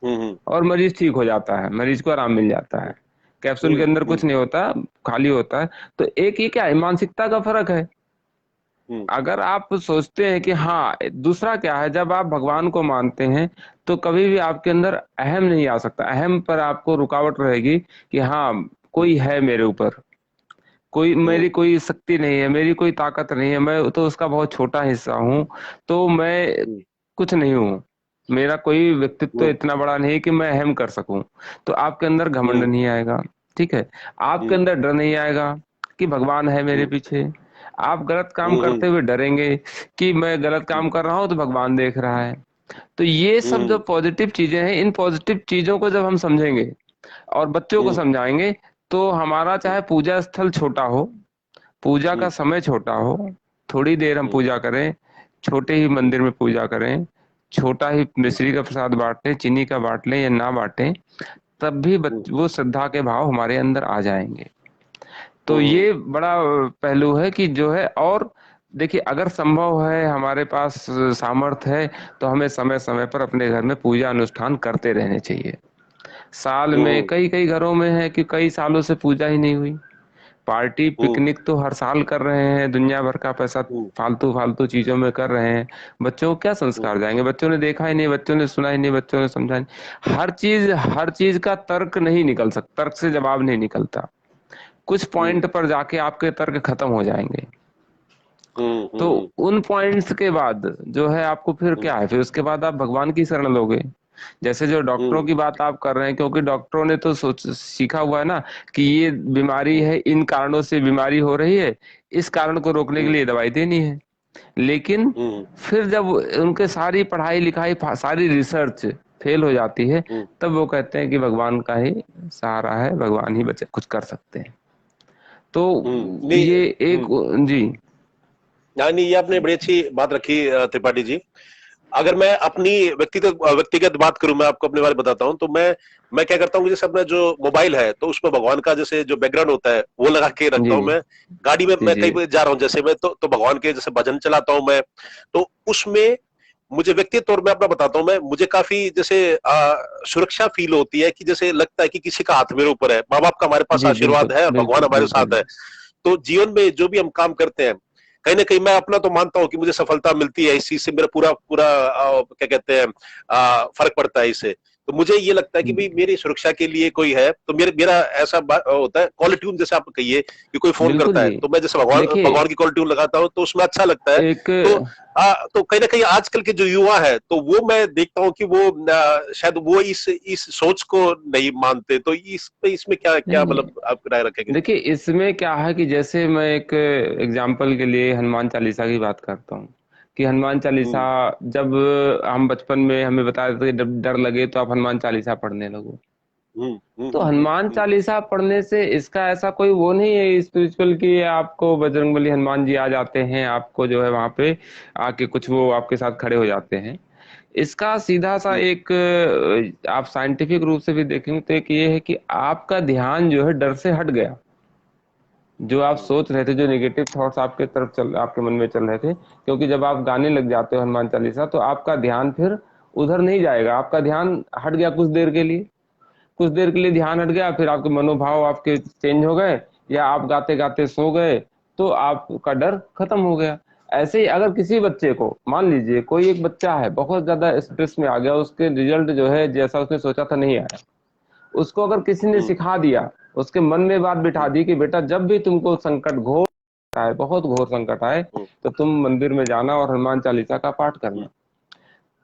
हम्म और मरीज ठीक हो जाता है, मरीज को आराम मिल जाता है। कैप्सूल के अंदर कुछ हम्म नहीं होता, खाली होता है। तो एक ये क्या है, मानसिकता का फर्क है। हम्म अगर आप सोचते हैं कि हाँ, दूसरा क्या है, जब आप भगवान को मानते हैं तो कभी भी आपके अंदर अहम नहीं आ सकता, अहम पर आपको रुकावट रहेगी कि हाँ कोई है मेरे ऊपर, कोई मेरी हम्म कोई शक्ति नहीं है, मेरी कोई ताकत नहीं है, मैं तो उसका बहुत छोटा हिस्सा हूँ, तो मैं हम्म कुछ नहीं हूँ, मेरा कोई व्यक्तित्व हम्म इतना बड़ा नहीं है कि मैं अहम कर सकूं। तो आपके अंदर घमंड हम्म नहीं आएगा, ठीक है। आपके अंदर डर नहीं आएगा कि भगवान है मेरे हम्म पीछे। आप गलत काम हम्म करते हुए डरेंगे कि मैं गलत काम कर रहा हूं तो भगवान देख रहा है। तो ये सब जो हम्म पॉजिटिव चीजें हैं, इन पॉजिटिव चीजों को जब हम समझेंगे और बच्चों को हम्म समझाएंगे, तो हमारा चाहे पूजा स्थल छोटा हो, पूजा का हम्म समय छोटा हो, थोड़ी देर हम हम्म पूजा करें, छोटे ही हम्म मंदिर में पूजा करें, छोटा ही मिश्री का प्रसाद बांट लें, चीनी का बांट लें या ना बांटें, तब भी हम्म वो श्रद्धा के भाव हमारे अंदर आ जाएंगे। तो हम्म ये बड़ा पहलू है कि जो है। और देखिए, अगर संभव है, हमारे पास सामर्थ्य है, तो हमें समय समय पर अपने घर में पूजा अनुष्ठान करते रहने चाहिए। साल में हम्म कई कई घरों में है कि कई सालों से पूजा ही नहीं हुई। पार्टी हम्म पिकनिक तो हर साल कर रहे हैं, दुनिया भर का पैसा हम्म फालतू फालतू चीजों में कर रहे हैं। बच्चों को क्या हम्म संस्कार जाएंगे, बच्चों ने देखा ही नहीं, बच्चों ने सुना ही नहीं, बच्चों ने समझा नहीं। हर चीज का तर्क नहीं निकल सकता, तर्क से जवाब नहीं निकलता। कुछ हम्म पॉइंट पर जाके आपके तर्क खत्म हो जाएंगे। तो हम्म उन पॉइंट्स के बाद जो है आपको फिर हम्म क्या है, फिर उसके बाद आप भगवान की शरण लोगे। जैसे जो डॉक्टरों हम्म की बात आप कर रहे हैं, क्योंकि डॉक्टरों ने तो सोच सीखा हुआ है ना कि ये बीमारी हम्म है, इन कारणों से बीमारी हो रही है, इस कारण को रोकने के हम्म लिए दवाई देनी है। लेकिन हम्म फिर जब उनके सारी पढ़ाई लिखाई सारी रिसर्च फेल हो जाती है, हम्म तब वो कहते हैं कि भगवान का ही सहारा है, भगवान ही बचे कुछ कर सकते हैं। तो नहीं। ये एक, जी नहीं, ये आपने बड़ी अच्छी बात रखी त्रिपाठी जी। अगर मैं अपनी व्यक्तिगत व्यक्तिगत बात करूं, मैं आपको अपने बारे में बताता हूं, तो मैं क्या करता हूं, जैसे अपना जो मोबाइल है, तो उसमें भगवान का जैसे जो बैकग्राउंड होता है वो लगा के रखता जी हूं मैं। गाड़ी में जी मैं जी कहीं पे जा रहा हूं जैसे मैं, तो भगवान के जैसे भजन चलाता हूं मैं। तो उसमें मुझे व्यक्तिगत तौर पे अपना बताता हूं मैं, मुझे काफी जैसे सुरक्षा फील होती है, कि जैसे लगता है कि किसी का हाथ मेरे ऊपर है, माँ बाप का हमारे पास जी आशीर्वाद बिल्कुल है और भगवान बिल्कुल हमारे साथ बिल्कुल। है। तो जीवन में जो भी हम काम करते हैं, कहीं ना कहीं मैं अपना तो मानता हूं कि मुझे सफलता मिलती है, इस चीज से मेरा पूरा पूरा क्या कहते हैं, फर्क पड़ता है इससे। तो मुझे ये लगता है कि भाई मेरी सुरक्षा के लिए कोई है, तो मेरा ऐसा होता है कॉल ट्यून, जैसे आप कहिए कि कोई फोन बिल्कुल करता है, जी। तो मैं जैसे भगवान देखिए भगवान की कॉल ट्यून लगाता हूँ, तो उसमें अच्छा लगता है। एक, तो तो कहीं ना कहीं आजकल के जो युवा है, तो वो मैं देखता हूँ कि वो शायद वो इस सोच को नहीं मानते। तो इसमें क्या नहीं क्या नहीं, मतलब आप राय रखेंगे? देखिए इसमें क्या है कि जैसे मैं एक एग्जाम्पल के लिए हनुमान चालीसा की बात करता हूँ, कि हनुमान चालीसा, हम्म जब हम बचपन में हमें बताया जाता था कि जब डर लगे तो आप हनुमान चालीसा पढ़ने लगो। तो हनुमान चालीसा पढ़ने से इसका ऐसा कोई वो नहीं है स्पिरिचुअल कि आपको बजरंगबली हनुमान जी आ जाते हैं, आपको जो है वहां पे आके कुछ वो आपके साथ खड़े हो जाते हैं। इसका सीधा सा एक आप साइंटिफिक रूप से भी देखेंगे तो एक ये है कि आपका ध्यान जो है डर से हट गया। जो आप सोच रहे थे, जो नेगेटिव थॉट्स आपके तरफ चल आपके मन में चल रहे थे, क्योंकि जब आप गाने लग जाते हो हनुमान चालीसा तो आपका ध्यान फिर उधर नहीं जाएगा, आपका ध्यान हट गया कुछ देर के लिए। कुछ देर के लिए ध्यान हट गया, फिर आपके मनोभाव आपके चेंज हो गए, या आप गाते गाते सो गए, तो आपका डर खत्म हो गया। ऐसे ही अगर किसी बच्चे को मान लीजिए कोई एक बच्चा है बहुत ज्यादा स्ट्रेस में आ गया, उसके रिजल्ट जो है जैसा उसने सोचा था नहीं आया, उसको अगर किसी ने सिखा दिया, उसके मन में बात बिठा दी कि बेटा जब भी तुमको संकट घोर आए, बहुत घोर संकट आए, तो तुम मंदिर में जाना और हनुमान चालीसा का पाठ करना।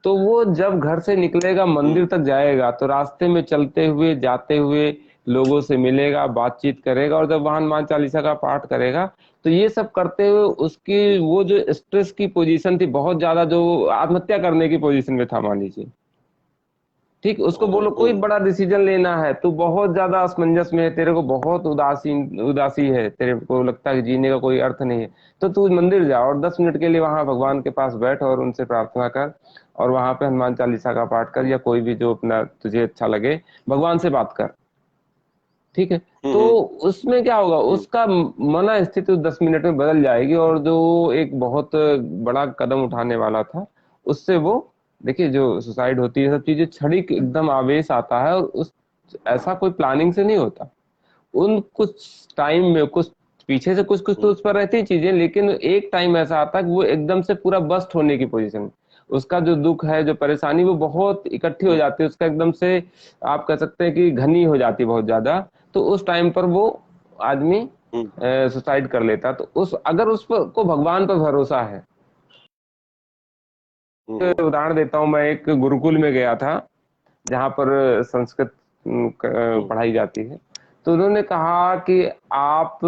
तो वो जब घर से निकलेगा मंदिर तक जाएगा तो रास्ते में चलते हुए जाते हुए लोगों से मिलेगा, बातचीत करेगा, और जब वहां हनुमान चालीसा का पाठ करेगा तो ये सब करते हुए उसकी वो जो स्ट्रेस की पोजीशन थी बहुत ज्यादा, जो आत्महत्या करने की पोजीशन में था मान लीजिए, ठीक, उसको बोलो कोई बड़ा डिसीजन लेना है, तू बहुत ज्यादा असमंजस में है, तेरे को बहुत उदासी है, तेरे को लगता है कि जीने का कोई अर्थ नहीं है, तो तू मंदिर जा और 10 मिनट के लिए वहां भगवान के पास बैठ और उनसे प्रार्थना कर, और वहां पे हनुमान चालीसा का पाठ कर, या कोई भी जो अपना तुझे अच्छा लगे भगवान से बात कर, ठीक है। तो उसमें क्या होगा, उसका मना स्थिति 10 मिनट में बदल जाएगी, और जो एक बहुत बड़ा कदम उठाने वाला था उससे वो, देखिए जो सुसाइड होती है सब चीजें क्षणिक एकदम आवेश आता है, और उस ऐसा कोई प्लानिंग से नहीं होता। उन कुछ टाइम में कुछ पीछे से कुछ कुछ तो उस पर रहती ही चीजें, लेकिन एक टाइम ऐसा आता है कि वो एकदम से पूरा बस्ट होने की पोजीशन, उसका जो दुख है जो परेशानी वो बहुत इकट्ठी हो जाती है, उसका एकदम से आप कह सकते हैं कि घनी हो जाती है बहुत ज्यादा। तो उस टाइम पर वो आदमी सुसाइड कर लेता। तो उस अगर उस पर को भगवान पर भरोसा है, उदाहरण देता हूँ, मैं एक गुरुकुल में गया था जहाँ पर संस्कृत पढ़ाई जाती है। तो उन्होंने कहा कि आप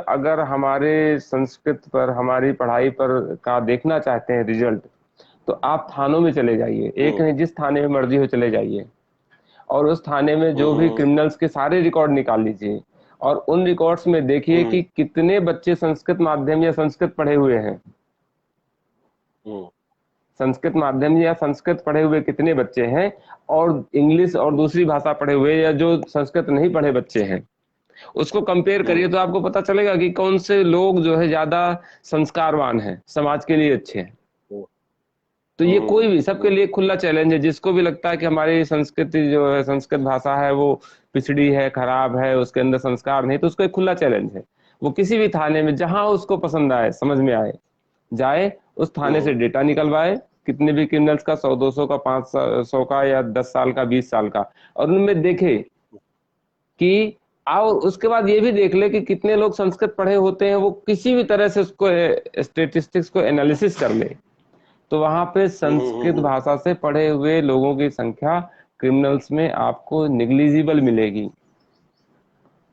अगर हमारे संस्कृत पर हमारी पढ़ाई पर का देखना चाहते हैं रिजल्ट, तो आप थानों में चले जाइए, एक नहीं जिस थाने में मर्जी हो चले जाइए, और उस थाने में जो भी क्रिमिनल्स के सारे रिकॉर्ड निकाल लीजिए, और उन रिकॉर्ड्स में देखिए कि कितने बच्चे संस्कृत माध्यम या संस्कृत पढ़े हुए हैं, संस्कृत माध्यम या संस्कृत पढ़े हुए कितने बच्चे हैं, और इंग्लिश और दूसरी भाषा पढ़े हुए या जो संस्कृत नहीं पढ़े बच्चे हैं, उसको कंपेयर करिए तो आपको पता चलेगा कि कौन से लोग जो है ज्यादा संस्कारवान हैं, समाज के लिए अच्छे हैं। तो ये कोई भी सबके लिए खुला चैलेंज है, जिसको भी लगता है कि हमारी संस्कृति जो है संस्कृत भाषा है वो पिछड़ी है, खराब है, उसके अंदर संस्कार नहीं, तो उसको एक खुला चैलेंज है, वो किसी भी थाने में जहां उसको पसंद आए समझ में आए जाए, उस थाने से डेटा निकलवाए, कितने भी क्रिमिनल्स का, 100-200 का, 500 का, या 10 साल का, 20 साल का, और उनमें देखे कि और उसके बाद ये भी देख ले कि कितने लोग संस्कृत पढ़े होते हैं, वो किसी भी तरह से उसको स्टेटिस्टिक्स को एनालिसिस कर ले, तो वहां पे संस्कृत भाषा से पढ़े हुए लोगों की संख्या क्रिमिनल्स में आपको निग्लिजिबल मिलेगी,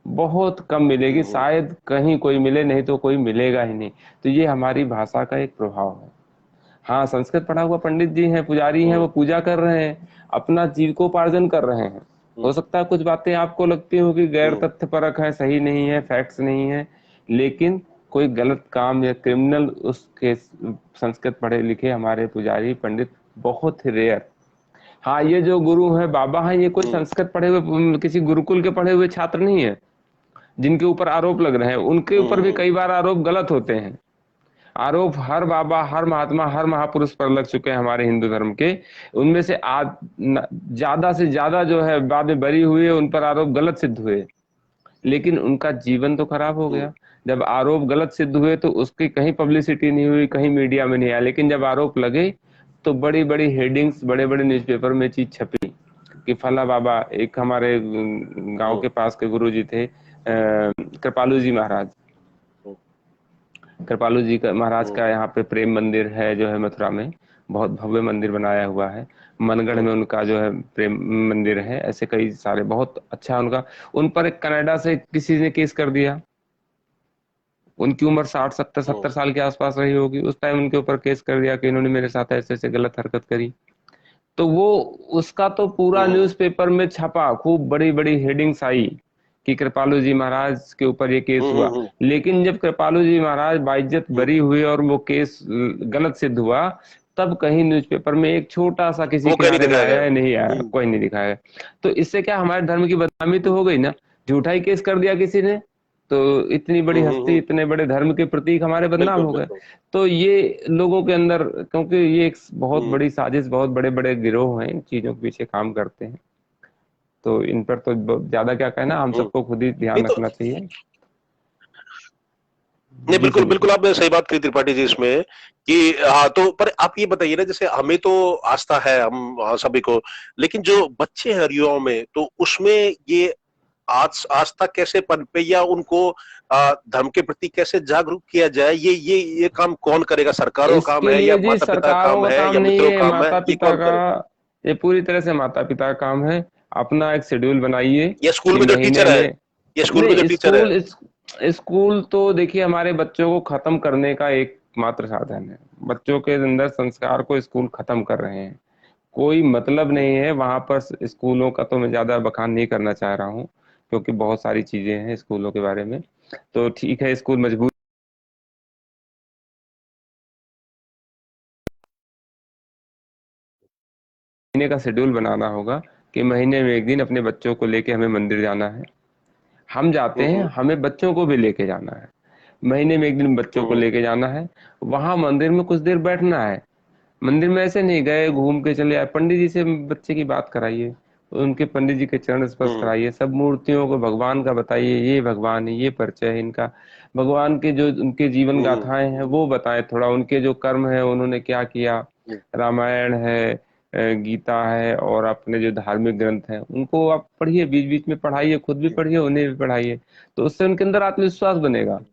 बहुत कम मिलेगी, शायद कहीं कोई मिले, नहीं तो कोई मिलेगा ही नहीं। तो ये हमारी भाषा का एक प्रभाव है। हाँ, संस्कृत पढ़ा हुआ पंडित जी हैं, पुजारी हैं, वो पूजा कर रहे हैं, अपना जीविकोपार्जन कर रहे हैं, हो सकता है कुछ बातें आपको लगती हो कि गैर तथ्य परक है, सही नहीं है, फैक्ट्स नहीं है, लेकिन कोई गलत काम या क्रिमिनल उसके संस्कृत पढ़े लिखे हमारे पुजारी पंडित बहुत ही रेयर। हाँ, ये जो गुरु है, बाबा हैं, ये कोई संस्कृत पढ़े हुए किसी गुरुकुल के पढ़े हुए छात्र नहीं है जिनके ऊपर आरोप लग रहे हैं। उनके ऊपर भी कई बार आरोप गलत होते हैं। आरोप हर बाबा, हर महात्मा, हर महापुरुष पर लग चुके हैं हमारे हिंदू धर्म के। उनमें से ज्यादा से ज्यादा जो है बाद में बरी हुए, उन पर आरोप गलत सिद्ध हुए, लेकिन उनका जीवन तो खराब हो गया। जब आरोप गलत सिद्ध हुए तो उसकी कहीं पब्लिसिटी नहीं हुई, कहीं मीडिया में नहीं आया, लेकिन जब आरोप लगे तो बड़ी बड़ी हेडिंग्स, बड़े बड़े न्यूज़पेपर में चीज छपी कि फला बाबा, एक हमारे गांव के पास के गुरु जी थे, कृपालू जी महाराज, कृपालू जी का महाराज का यहाँ पे प्रेम मंदिर है जो है मथुरा में, बहुत भव्य मंदिर बनाया हुआ है। मनगढ़ में उनका जो है प्रेम मंदिर है। ऐसे कई सारे, बहुत अच्छा उनका। उन पर एक कनाडा से किसी ने केस कर दिया, उनकी उम्र 60-70 साल के आसपास रही होगी, उस टाइम उनके ऊपर केस कर दिया कि इन्होंने मेरे साथ ऐसे ऐसे गलत हरकत करी। तो वो उसका तो पूरा हम्म न्यूज़पेपर में छपा, खूब बड़ी बड़ी हेडिंग्स आई कि कृपालु जी महाराज के ऊपर ये केस हुआ। हम्म। लेकिन जब कृपालु जी महाराज बाइज्जत हम्म, बरी हुए और वो केस गलत सिद्ध हुआ, तब कहीं न्यूज़पेपर में एक छोटा सा किसी वो कहीं नहीं किनारे में दिखाया गया। आया है, नहीं आया, कोई नहीं दिखाया। तो इससे क्या हमारे धर्म की बदनामी तो हो गई ना, झूठा ही केस कर दिया किसी ने, तो इतनी बड़ी हस्ती, हम्म। इतने बड़े धर्म के प्रतीक हमारे बदनाम बिल्कुल हो गए। बिल्कुल। तो ये लोगों के अंदर, क्योंकि ये एक बहुत हम्म। बड़ी साजिश, बहुत बड़े बड़े गिरोह हैं इन चीजों के पीछे काम करते हैं, तो इन पर तो ज्यादा क्या कहना, हम हम्म। सबको खुद ही नहीं ध्यान तो, रखना चाहिए। नहीं जी बिल्कुल सुनिए। बिल्कुल, आपने सही बात की त्रिपाठी जी इसमें कि हाँ, तो पर आप ये बताइए ना, जैसे हमें तो आस्था है, हम सभी को, लेकिन जो बच्चे हैं युवाओं में, तो उसमें ये आस्था कैसे पनपे, या उनको धर्म के प्रति कैसे जागरूक किया जाए, ये काम कौन करेगा? सरकारों का काम इसके है, या लिए जी माता पिता का सरकारों काम का है, काम या नहीं मित्रों है, का काम है, माता ये पिता कौन का, करे? ये पूरी तरह से माता पिता का काम है। अपना एक शेड्यूल बनाइए या स्कूल कि में जो महीने टीचर है, में, या स्कूल में जो नहीं टीचर है? स्कूल तो देखिए हमारे बच्चों को खत्म करने का एकमात्र साधन है। बच्चों के अंदर संस्कार को स्कूल खत्म कर रहे हैं, कोई मतलब नहीं है वहां पर। स्कूलों का तो मैं ज्यादा बखान नहीं करना चाह रहा हूँ, क्योंकि बहुत सारी चीजें हैं स्कूलों के बारे में। तो ठीक है, स्कूल मजबूत महीने का शेड्यूल बनाना होगा कि महीने में एक दिन अपने बच्चों को लेके हमें मंदिर जाना है। हम जाते हैं, हम्म हमें बच्चों को भी लेके जाना है। महीने में एक दिन बच्चों को हम्म लेके जाना है, वहां मंदिर में कुछ देर बैठना है। मंदिर में ऐसे नहीं गए घूम के चले आए, पंडित जी से बच्चे की बात कराइए, उनके पंडित जी के चरण स्पर्श हम्म कराइए, सब मूर्तियों को भगवान का बताइए, ये भगवान है, ये परिचय है इनका, भगवान के जो उनके जीवन हम्म गाथाएं हैं वो बताएं, थोड़ा उनके जो कर्म है उन्होंने क्या किया। हम्म रामायण है, गीता है, और अपने जो धार्मिक ग्रंथ हैं उनको आप पढ़िए, बीच बीच में पढ़ाइए, खुद भी पढ़िए, उन्हें भी पढ़ाइए। तो उससे उनके अंदर आत्मविश्वास बनेगा, हम्म।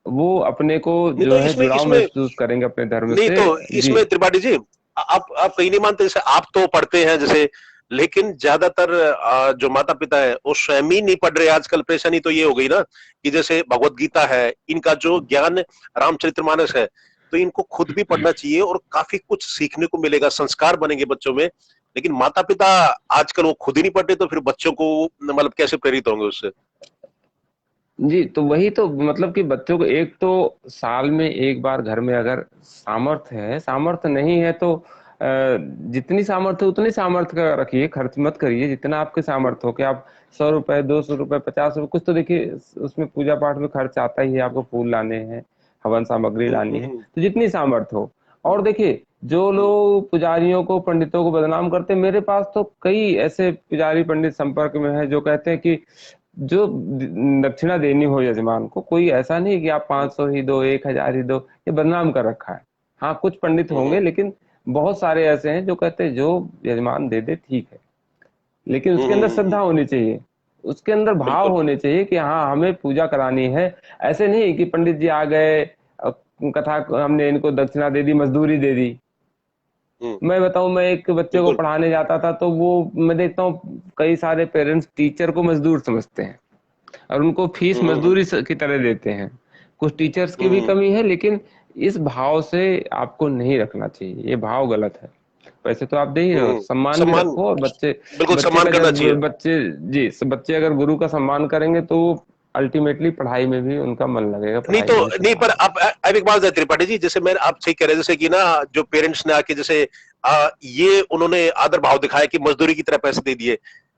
वो अपने को नहीं जो तो है इसमें जुड़ाव इसमें महसूस करेंगे अपने धर्म नहीं से। तो जी। इसमें त्रिपाठी जी, आप कहीं नहीं मानते, जैसे आप तो पढ़ते हैं जैसे, लेकिन ज्यादातर जो माता पिता है वो स्वयं ही नहीं पढ़ रहे आजकल। परेशानी तो ये हो गई ना कि जैसे भगवत गीता है, इनका जो ज्ञान, रामचरितमानस है, तो इनको खुद भी पढ़ना चाहिए और काफी कुछ सीखने को मिलेगा, संस्कार बनेंगे बच्चों में। लेकिन माता पिता आजकल वो खुद ही नहीं पढ़ते, तो फिर बच्चों को मतलब कैसे प्रेरित होंगे उससे? जी, तो वही तो मतलब कि बच्चों को एक तो साल में एक बार घर में अगर सामर्थ्य है, सामर्थ्य नहीं है तो जितनी सामर्थ्य उतनी सामर्थ्य का रखिए, खर्च मत करिए, जितना आपके सामर्थ्य हो कि आप 100 रुपए, 200 रुपए, 50 रुपए, कुछ तो देखिए उसमें पूजा पाठ में खर्च आता ही है, आपको फूल लाने हैं, हवन सामग्री लानी है, हम्म तो जितनी सामर्थ्य हो। और देखिए जो हम्म लोग पुजारियों को, पंडितों को बदनाम करते हैं, मेरे पास तो कई ऐसे पुजारी पंडित संपर्क में हैं जो कहते हैं कि जो दक्षिणा देनी हो यजमान को, कोई ऐसा नहीं कि आप 500 ही दो, 1000 ही दो, ये बदनाम कर रखा है। हाँ कुछ पंडित होंगे, हम्म लेकिन बहुत सारे ऐसे हैं जो कहते हैं जो यजमान दे दे ठीक है, लेकिन उसके अंदर श्रद्धा हम्म। होनी चाहिए, उसके अंदर भाव बिल्कुल होने चाहिए कि हाँ हमें पूजा करानी है। ऐसे नहीं कि पंडित जी आ गए, कथा हमने इनको दक्षिणा दे दी, मजदूरी दे दी। हम्म। मैं बताऊं, मैं एक बच्चे को बिल्कुल। पढ़ाने जाता था तो वो, मैं देखता हूँ कई सारे पेरेंट्स टीचर को मजदूर समझते हैं और उनको फीस हम्म मजदूरी की तरह देते हैं। कुछ टीचर्स की भी हम्म कमी है, लेकिन इस भाव से आपको नहीं रखना चाहिए, ये भाव गलत है। पैसे तो आप दे ही रहे हो, सम्मान भी सम्मान, रखो, और बच्चे, बिल्कुल बच्चे सम्मान का करना जब चाहिए। बच्चे, जी बच्चे अगर गुरु का सम्मान करेंगे तो अल्टीमेटली पढ़ाई में भी उनका मन लगेगा, नहीं पढ़ाई तो, में भी नहीं पर सुधार होगा। अब एक बात है त्रिपाठी जी, जैसे मैं आप सही कह रहे हैं, जैसे कि ना जो पेरेंट्स ने आके जैसे ये उन्होंने आदर भाव दिखाया कि मजदूरी की तरह पैसे दे दिए,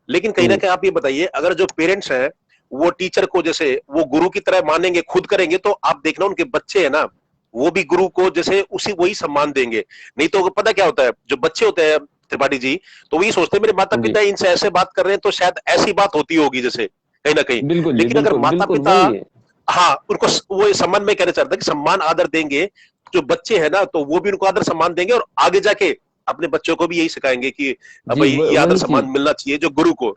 लेकिन कहीं ना जी कहीं आप ये बताइए, अगर जो पेरेंट्स हैं वो टीचर को जैसे वो गुरु की तरह मानेंगे, खुद करेंगे, तो आप देखना उनके बच्चे है ना, वो भी गुरु को जैसे उसी वही सम्मान देंगे। नहीं तो पता क्या होता है, जो बच्चे होते हैं त्रिपाठी जी, तो वही सोचते हैं मेरे माता जी पिता इनसे ऐसे बात कर रहे हैं, तो शायद ऐसी बात होती होगी जैसे, कहीं ना कहीं। बिल्कुल जी, लेकिन अगर बिल्कुल माता बिल्कुल पिता, वही है। हाँ, उनको वो सम्मान में कहना चाहता था कि सम्मान आदर देंगे जो बच्चे हैं ना, तो वो भी उनको आदर सम्मान देंगे, और आगे जाके अपने बच्चों को भी यही सिखाएंगे कि जी भाई ये आदर वही सम्मान चीज, मिलना चाहिए जो गुरु को।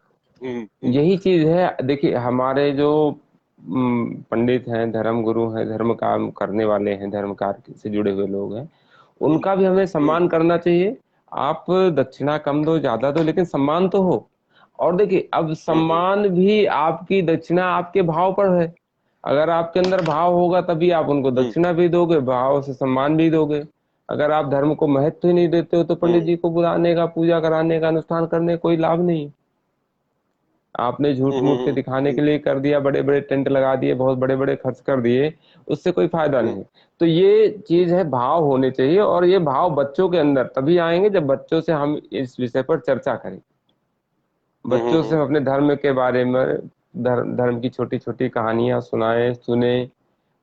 यही चीज है। देखिए हमारे जो पंडित हैं, धर्म गुरु हैं, धर्म काम करने वाले हैं, धर्म कार्य से जुड़े हुए लोग हैं, हम्म उनका भी हमें सम्मान हम्म करना चाहिए। आप दक्षिणा कम दो ज्यादा दो, लेकिन सम्मान तो हो। और देखिए अब हम्म सम्मान भी आपकी दक्षिणा आपके भाव पर है। अगर आपके अंदर भाव होगा तभी आप उनको हम्म दक्षिणा भी दोगे, भाव से सम्मान भी दोगे। अगर आप धर्म को महत्व ही नहीं देते हो तो पंडित हम्म, जी को बुलाने का, पूजा कराने का, अनुष्ठान करने का कोई लाभ नहीं। आपने झूठ मूठ के दिखाने के लिए कर दिया, बड़े बड़े टेंट लगा दिए, बहुत बड़े बड़े खर्च कर दिए, उससे कोई फायदा हम्म, नहीं। तो ये चीज है, भाव होने चाहिए, और ये भाव बच्चों के अंदर तभी आएंगे जब बच्चों से हम इस विषय पर चर्चा करें। बच्चों से हम अपने धर्म के बारे में, धर्म की छोटी छोटी कहानियां सुनाएं, सुने,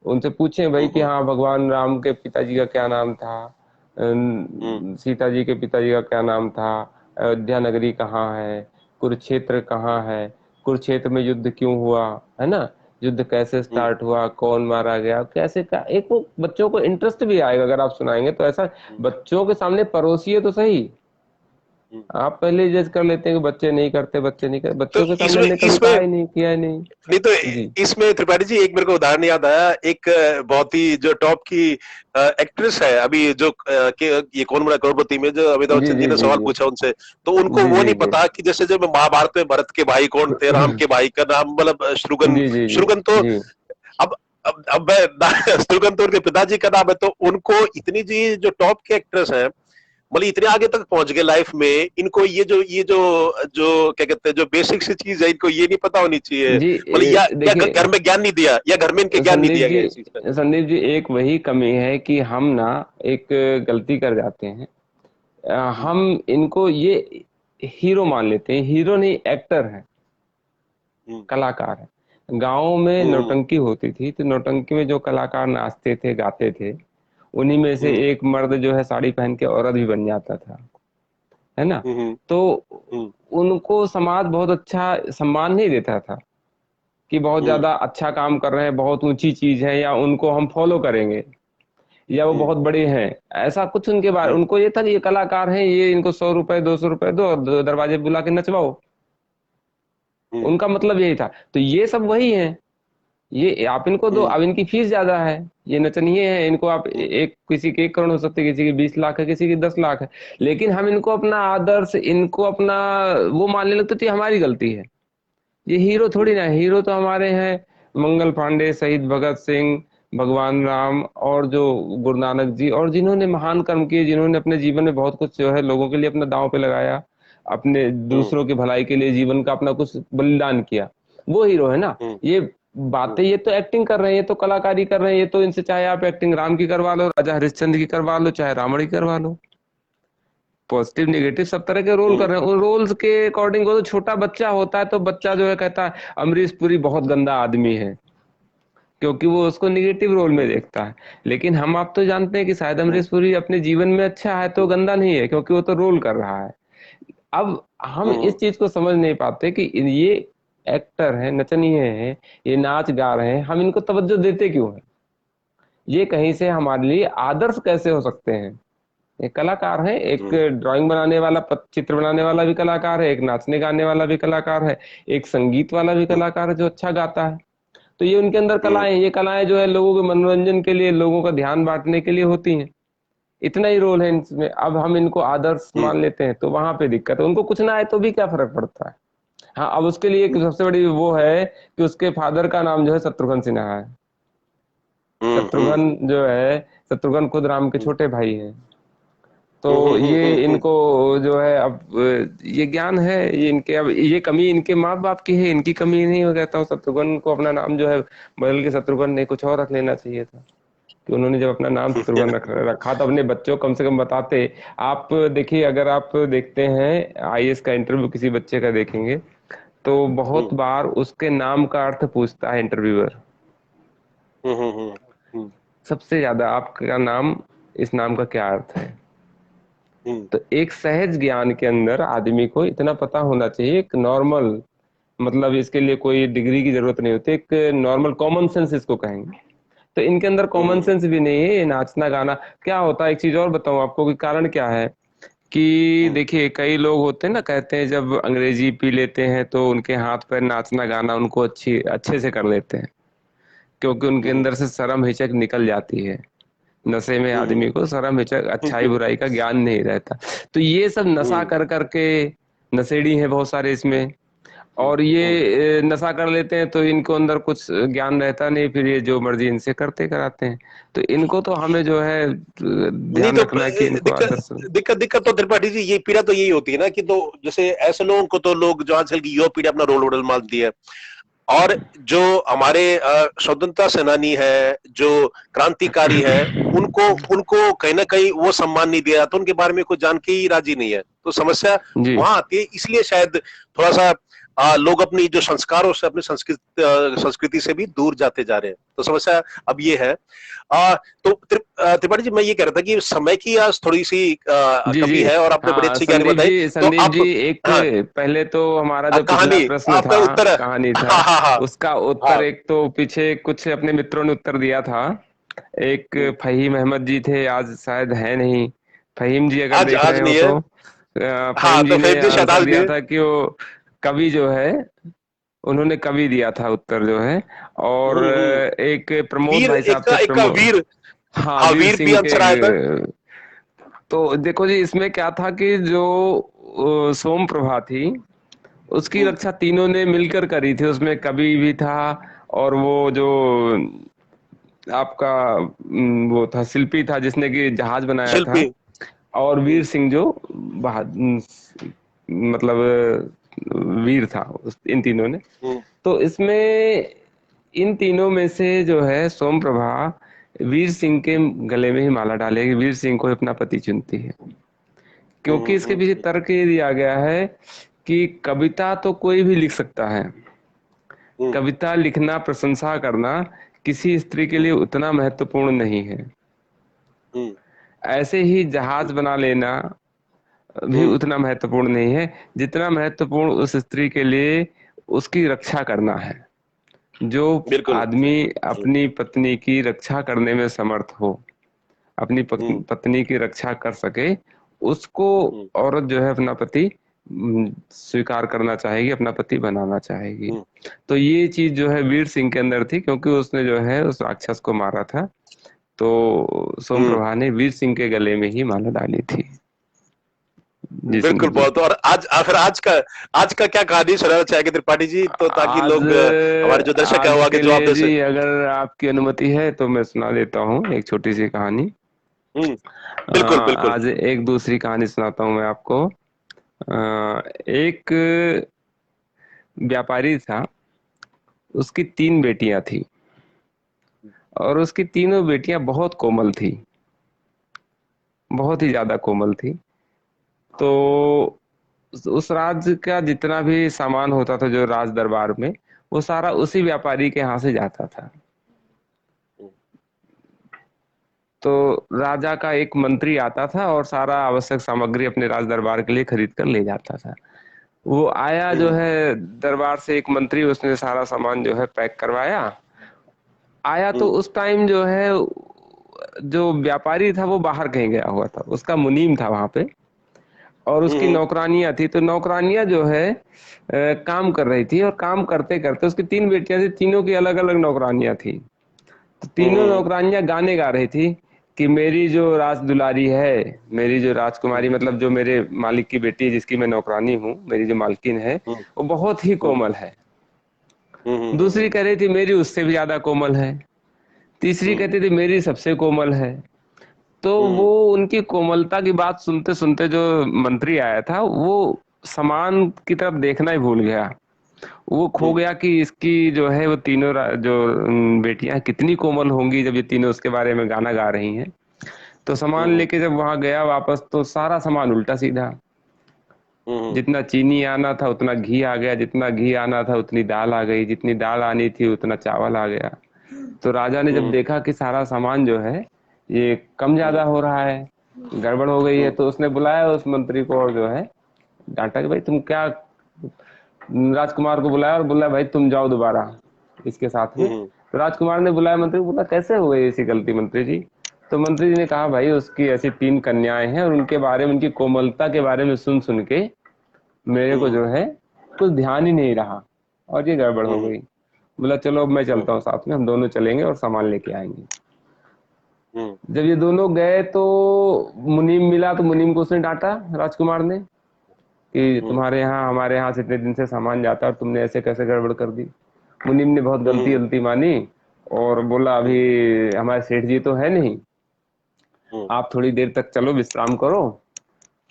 उनसे पूछें भाई कि हाँ, भगवान राम के पिताजी का क्या नाम था, सीता जी के पिताजी का क्या नाम था, अयोध्या नगरी कहाँ है, कुरुक्षेत्र कहाँ है, कुरुक्षेत्र में युद्ध क्यों हुआ, है ना, युद्ध कैसे स्टार्ट हुआ, कौन मारा गया, कैसे का, एक वो बच्चों को इंटरेस्ट भी आएगा अगर आप सुनाएंगे तो। ऐसा बच्चों के सामने परोसिए तो सही। आप पहले जज कर लेते हैं कि बच्चे नहीं करते, बच्चे नहीं करते, तो बच्चों के सामने इसमें हमने कभी कहा इसमें ही नहीं, किया ही नहीं। नहीं तो जी इसमें त्रिपाठी जी एक मेरे को उदाहरण याद आया। एक बहुत ही जो टॉप की एक्ट्रेस है अभी, जो ये कौन बना करोड़पति में, जो अमिताभ जी बच्चन जी जी ने जी सवाल जी पूछा उनसे, तो उनको जी वो जी नहीं जी पता कि जैसे जब महाभारत में भरत के भाई कौन थे, राम के भाई का नाम मतलब शत्रुघ्न। जी जी जी शत्रुघ्न तो जी अब अब मैं शत्रुघ्न तो उनके पिताजी का नाम है, तो उनको इतनी जी जो टॉप के एक्ट्रेस हैं, मतलब इतने आगे तक पहुंच गए लाइफ में, इनको ये जो जो क्या कहते हैं, जो बेसिक सी चीज है, इनको ये नहीं पता होनी चाहिए, जी मतलब या देखिए घर में ज्ञान नहीं दिया, या घर में इनके ज्ञान नहीं संदीप दिया जी, गया इस चीज का। संदीप जी एक वही कमी है कि हम ना एक गलती कर जाते हैं। हम्म, हम इनको ये हीरो मान लेते हैं, हीरो नहीं, एक्टर है, हम्म, कलाकार है। गाँव में हम्म, नौटंकी होती थी तो नौटंकी में जो कलाकार नाचते थे, गाते थे, उन्हीं में से हम्म, एक मर्द जो है साड़ी पहन के औरत भी बन जाता था, है ना। हम्म, तो हम्म, उनको समाज बहुत अच्छा सम्मान नहीं देता था कि बहुत हम्म, ज्यादा अच्छा काम कर रहे हैं, बहुत ऊंची चीज है, या उनको हम फॉलो करेंगे, या वो हम्म, बहुत बड़े हैं। ऐसा कुछ उनके बारे, हम्म, उनको ये था कि ये कलाकार हैं, ये इनको 100 रुपए 200 रुपए दो और दरवाजे पे बुला के नचवाओ। हम्म, उनका मतलब यही था। तो ये सब वही है, ये आप इनको दो, हम्म, अब इनकी फीस ज्यादा है, ये नचनिए है, इनको आप हम्म, एक, किसी के 1 करोड़ हो सकते, किसी के 20 लाख है, किसी के 10 लाख है, लेकिन हम इनको अपना आदर्श, इनको अपना वो मानने लगते, तो ये हमारी गलती है। ये हीरो थोड़ी हम्म, ना है, हीरो तो हमारे हैं मंगल पांडे, शहीद भगत सिंह, भगवान राम, और जो गुरु नानक जी, और जिन्होंने महान कर्म किए, जिन्होंने अपने जीवन में बहुत कुछ जो है लोगों के लिए अपना दांव पे लगाया, अपने हम्म, दूसरों की भलाई के लिए जीवन का अपना कुछ बलिदान किया, वो हीरो है ना। हम्म, ये हम्म, बातें, ये तो एक्टिंग कर रहे हैं, ये तो कलाकारी कर रहे हैं, ये तो इनसे चाहे आप एक्टिंग राम की करवा लो, राजा हरिश्चंद्र की करवा लो, चाहे रावण की करवा लो, पॉजिटिव नेगेटिव सब तरह के रोल कर हम्म, रहे हैं। उन रोल्स के अकॉर्डिंग, वो तो छोटा बच्चा होता है तो बच्चा जो है कहता है अमरीश पुरी बहुत गंदा आदमी है, क्योंकि वो उसको निगेटिव रोल में हम्म, देखता है। लेकिन हम आप तो जानते हैं कि शायद हम्म, अमरीश पुरी अपने जीवन में अच्छा है तो गंदा नहीं है, क्योंकि वो तो रोल कर रहा है। अब हम हम्म, इस चीज को समझ नहीं पाते कि ये एक्टर है, नचनिए हैं, ये नाच गा रहे हैं, हम इनको तवज्जो देते क्यों है। ये कहीं से हमारे लिए आदर्श कैसे हो सकते हैं। एक कलाकार है, एक हम्म, ड्राइंग बनाने वाला, चित्र बनाने वाला भी कलाकार है, एक नाचने गाने वाला भी कलाकार है, एक संगीत वाला भी हम्म, कलाकार है जो अच्छा गाता है। तो ये उनके अंदर हम्म, कलाएं, ये कलाएं जो है लोगों के मनोरंजन के लिए, लोगों का ध्यान बांटने के लिए होती हैं। इतना ही रोल है इनमें। अब हम इनको आदर्श हम्म, मान लेते हैं तो वहां पे दिक्कत है। उनको कुछ ना आए तो भी क्या फर्क पड़ता है। हाँ, अब उसके लिए एक सबसे बड़ी वो है कि उसके फादर का नाम जो है शत्रुघ्न सिन्हा है। हम्म, शत्रुघ्न जो है, शत्रुघ्न खुद राम के हम्म, छोटे भाई हैं। हम्म, तो हम्म, ये हम्म, इनको जो है अब ये ज्ञान है, ये इनके, अब ये कमी इनके माँ बाप की है, इनकी कमी नहीं। मैं कहता हूँ शत्रुघ्न को अपना नाम जो है बदल के शत्रुघ्न नहीं, कुछ और रख लेना चाहिए था। कि उन्होंने जब अपना नाम शत्रुघ्न रखा तो अपने बच्चों को कम से कम बताते। आप देखिए, अगर आप देखते हैं आईएएस का इंटरव्यू किसी बच्चे का देखेंगे, तो हम्म, बहुत बार उसके नाम का अर्थ पूछता है इंटरव्यूअर। हम्म, हम्म, हम्म, सबसे ज्यादा आपका नाम, इस नाम का क्या अर्थ है। हम्म, तो एक सहज ज्ञान के अंदर आदमी को इतना पता होना चाहिए, एक नॉर्मल, मतलब इसके लिए कोई डिग्री की जरूरत नहीं होती, एक नॉर्मल कॉमन सेंस इसको कहेंगे। तो इनके अंदर कॉमन हम्म, सेंस भी नहीं है। ये नाचना गाना क्या होता है, एक चीज और बताऊं आपको कि कारण क्या है। कि हम्म, देखिए, कई लोग होते हैं ना, कहते हैं जब अंग्रेजी पी लेते हैं तो उनके हाथ पैर नाचना गाना उनको अच्छे से कर लेते हैं, क्योंकि उनके हम्म, अंदर से शर्म हिचक निकल जाती है। नशे में हम्म, आदमी को शर्म हिचक, अच्छाई हम्म, बुराई का ज्ञान नहीं रहता। तो ये सब नशा हम्म, कर करके, नशेड़ी है बहुत सारे इसमें, और ये नशा कर लेते हैं तो इनको अंदर कुछ ज्ञान रहता नहीं, फिर ये जो मर्जी इनसे करते कराते हैं। तो इनको तो हमें जो है नहीं ध्यान तो रखना है कि इनको दिक्कत आदर्श। दिक्कत दिक्कत तो त्रिपाठी जी ये पीड़ा तो यही होती है ना कि तो जैसे ऐसे लोगों को तो लोग जो आजकल की युवा पीढ़ी अपना रोल मॉडल मानती है, और जो हमारे स्वतंत्रता सेनानी है, जो क्रांतिकारी है, उनको उनको कहीं ना कहीं वो सम्मान नहीं दिया जाता, उनके बारे में कोई जान के ही राजी नहीं है। तो समस्या जी वहां आती है, इसलिए शायद थोड़ा सा लोग अपनी जो संस्कारों से, अपनी संस्कृति से भी दूर जाते जा रहे हैं। तो समस्या अब ये है। तो त्रिपाठी जी, मैं ये कह रहा था कि समय की आज थोड़ी सी जी कमी जी। है, और आपने बड़ी हाँ अच्छी कहानी संदीप बताई। जी, तो संदीप आप, जी, एक हाँ, पहले तो हमारा जो पिछला कहानी, प्रश्न आपका था, उत्तर है। कहानी था, हाँ हाँ हाँ उसका उत्तर हाँ। एक तो पीछे कुछ अपने मित्रों ने उत्तर दिया था। एक फहीम अहमद जी थे, आज शायद है नहीं। फहीम जी अगर आज देख आज रहे हो नहीं है। तो हाँ, फहीम तो जी ने फेम जी शायद आंसर आज नहीं दिया है। था कि वो कवि जो है, उन्होंने कवि दिया था उत्तर जो है। और हम्म। एक प्रमोद वीर, भाई साहब थे, एक का प्रमोद। वीर। हाँ, हाँ, वीर वीर भी सिंह के। आंसर आया था। तो देखो जी, इसमें क्या था कि जो सोम प्रभा थी, उसकी हम्म रक्षा तीनों ने मिलकर करी थी। उसमें कवि भी था, और वो जो आपका वो था, शिल्पी था जिसने कि जहाज बनाया था, शिल्पी। और वीर हम्म सिंह जो मतलब वीर था, इन तीनों ने। हम्म तो इसमें इन तीनों में से जो है सोम प्रभा वीर सिंह के गले में ही माला डालेगी, वीर सिंह को अपना पति चुनती है। क्योंकि इसके पीछे हम्म तर्क ये दिया गया है कि कविता तो कोई भी लिख सकता है, हम्म कविता लिखना, प्रशंसा करना किसी स्त्री के लिए हम्म उतना महत्वपूर्ण नहीं है। हम्म ऐसे ही जहाज बना लेना भी हम्म, उतना महत्वपूर्ण नहीं है जितना महत्वपूर्ण उस स्त्री के लिए उसकी रक्षा करना है। जो बिल्कुल। आदमी हम्म अपनी पत्नी की रक्षा करने में समर्थ हो, अपनी हम्म पत्नी की रक्षा कर सके, उसको हम्म औरत जो है अपना पति स्वीकार करना चाहेगी, अपना पति बनाना चाहेगी। हम्म तो ये चीज जो है वीर सिंह के अंदर थी, क्योंकि उसने जो है उस राक्षस को मारा था। तो सोम हम्म। प्रभा ने वीर सिंह के गले में ही माला डाली थी। जी बिल्कुल, संदीप जी। बहुत। और आज फिर आज का क्या कहानी सुनाना चाहेंगे त्रिपाठी जी, तो ताकि आज लोग हमारे जो दर्शक है वो आज आगे के जवाब लिए दे जी, सके। अगर आपकी अनुमति है तो मैं सुना देता हूँ एक छोटी सी कहानी। हम्म। बिल्कुल बिल्कुल। आज एक दूसरी कहानी सुनाता हूँ मैं आपको। एक व्यापारी था, उसकी तीन बेटियां थी, और उसकी तीनों बेटियां बहुत कोमल थी, बहुत ही ज्यादा कोमल थी। तो उस राज्य का जितना भी सामान होता था जो राज दरबार में, वो सारा उसी व्यापारी के यहाँ से जाता था। तो राजा का एक मंत्री आता था और सारा आवश्यक सामग्री अपने राज दरबार के लिए खरीद कर ले जाता था। वो आया जो हम्म है दरबार से एक मंत्री, उसने सारा सामान जो है पैक करवाया। आया तो हम्म उस टाइम जो है जो व्यापारी था वो बाहर कहीं गया हुआ था, उसका मुनीम था वहां पे, और उसकी हम्म नौकरानियां थी। तो नौकरानियां जो है काम कर रही थी, और काम करते करते उसकी तीन बेटियां थी, तीनों की अलग अलग नौकरानियां थी। तो तीनों हम्म नौकरानियां गाने गा रही थी कि मेरी जो राज दुलारी है, मेरी जो राजकुमारी, मतलब जो मेरे मालिक की बेटी जिसकी मैं नौकरानी हूँ, मेरी जो मालकिन है, हम्म वो बहुत ही हम्म कोमल है। दूसरी हम्म कह रही थी मेरी उससे भी ज्यादा कोमल है। तीसरी हम्म कहती थी मेरी सबसे कोमल है। तो वो हम्म उनकी कोमलता की बात सुनते सुनते जो मंत्री आया था, वो समान की तरफ देखना ही भूल गया। वो खो हम्म गया कि इसकी जो है वो तीनों जो बेटियां कितनी कोमल होंगी जब ये तीनों उसके बारे में गाना गा रही हैं। तो सामान हम्म लेके जब वहां गया वापस, तो सारा सामान उल्टा सीधा। हम्म जितना चीनी आना था उतना घी आ गया, जितना घी आना था उतनी दाल आ गई, जितनी दाल आनी थी उतना चावल आ गया। तो राजा ने जब हम्म देखा कि सारा सामान जो है ये कम हम्म ज्यादा हो रहा है, गड़बड़ हो गई है, हम्म तो उसने बुलाया उस मंत्री को, और जो है डांटा कि भाई तुम क्या, राजकुमार को बुलाया और बोला भाई तुम जाओ दोबारा इसके साथ में। हम्म तो राजकुमार ने बुलाया मंत्री को, बोला कैसे हो गई ऐसी गलती मंत्री जी। तो मंत्री जी ने कहा भाई उसकी ऐसी तीन कन्याएं हैं, और उनके बारे में, उनकी कोमलता के बारे में सुन सुन के मेरे को जो है कुछ ध्यान ही नहीं रहा, और ये गड़बड़ हो हम्म गई। बोला चलो अब मैं हम्म चलता हूँ साथ में, हम दोनों चलेंगे और सामान लेके आएंगे। हम्म जब ये दोनों गए तो मुनीम मिला, तो मुनीम को उसने डांटा, राजकुमार ने। कि हम्म। तुम्हारे यहाँ हमारे यहाँ से इतने दिन से सामान जाता है और तुमने ऐसे कैसे गड़बड़ कर दी। मुनीम ने बहुत गलती हम्म। गलती मानी और बोला हम्म। अभी हमारे सेठ जी तो है नहीं, हम्म। आप थोड़ी देर तक चलो विश्राम करो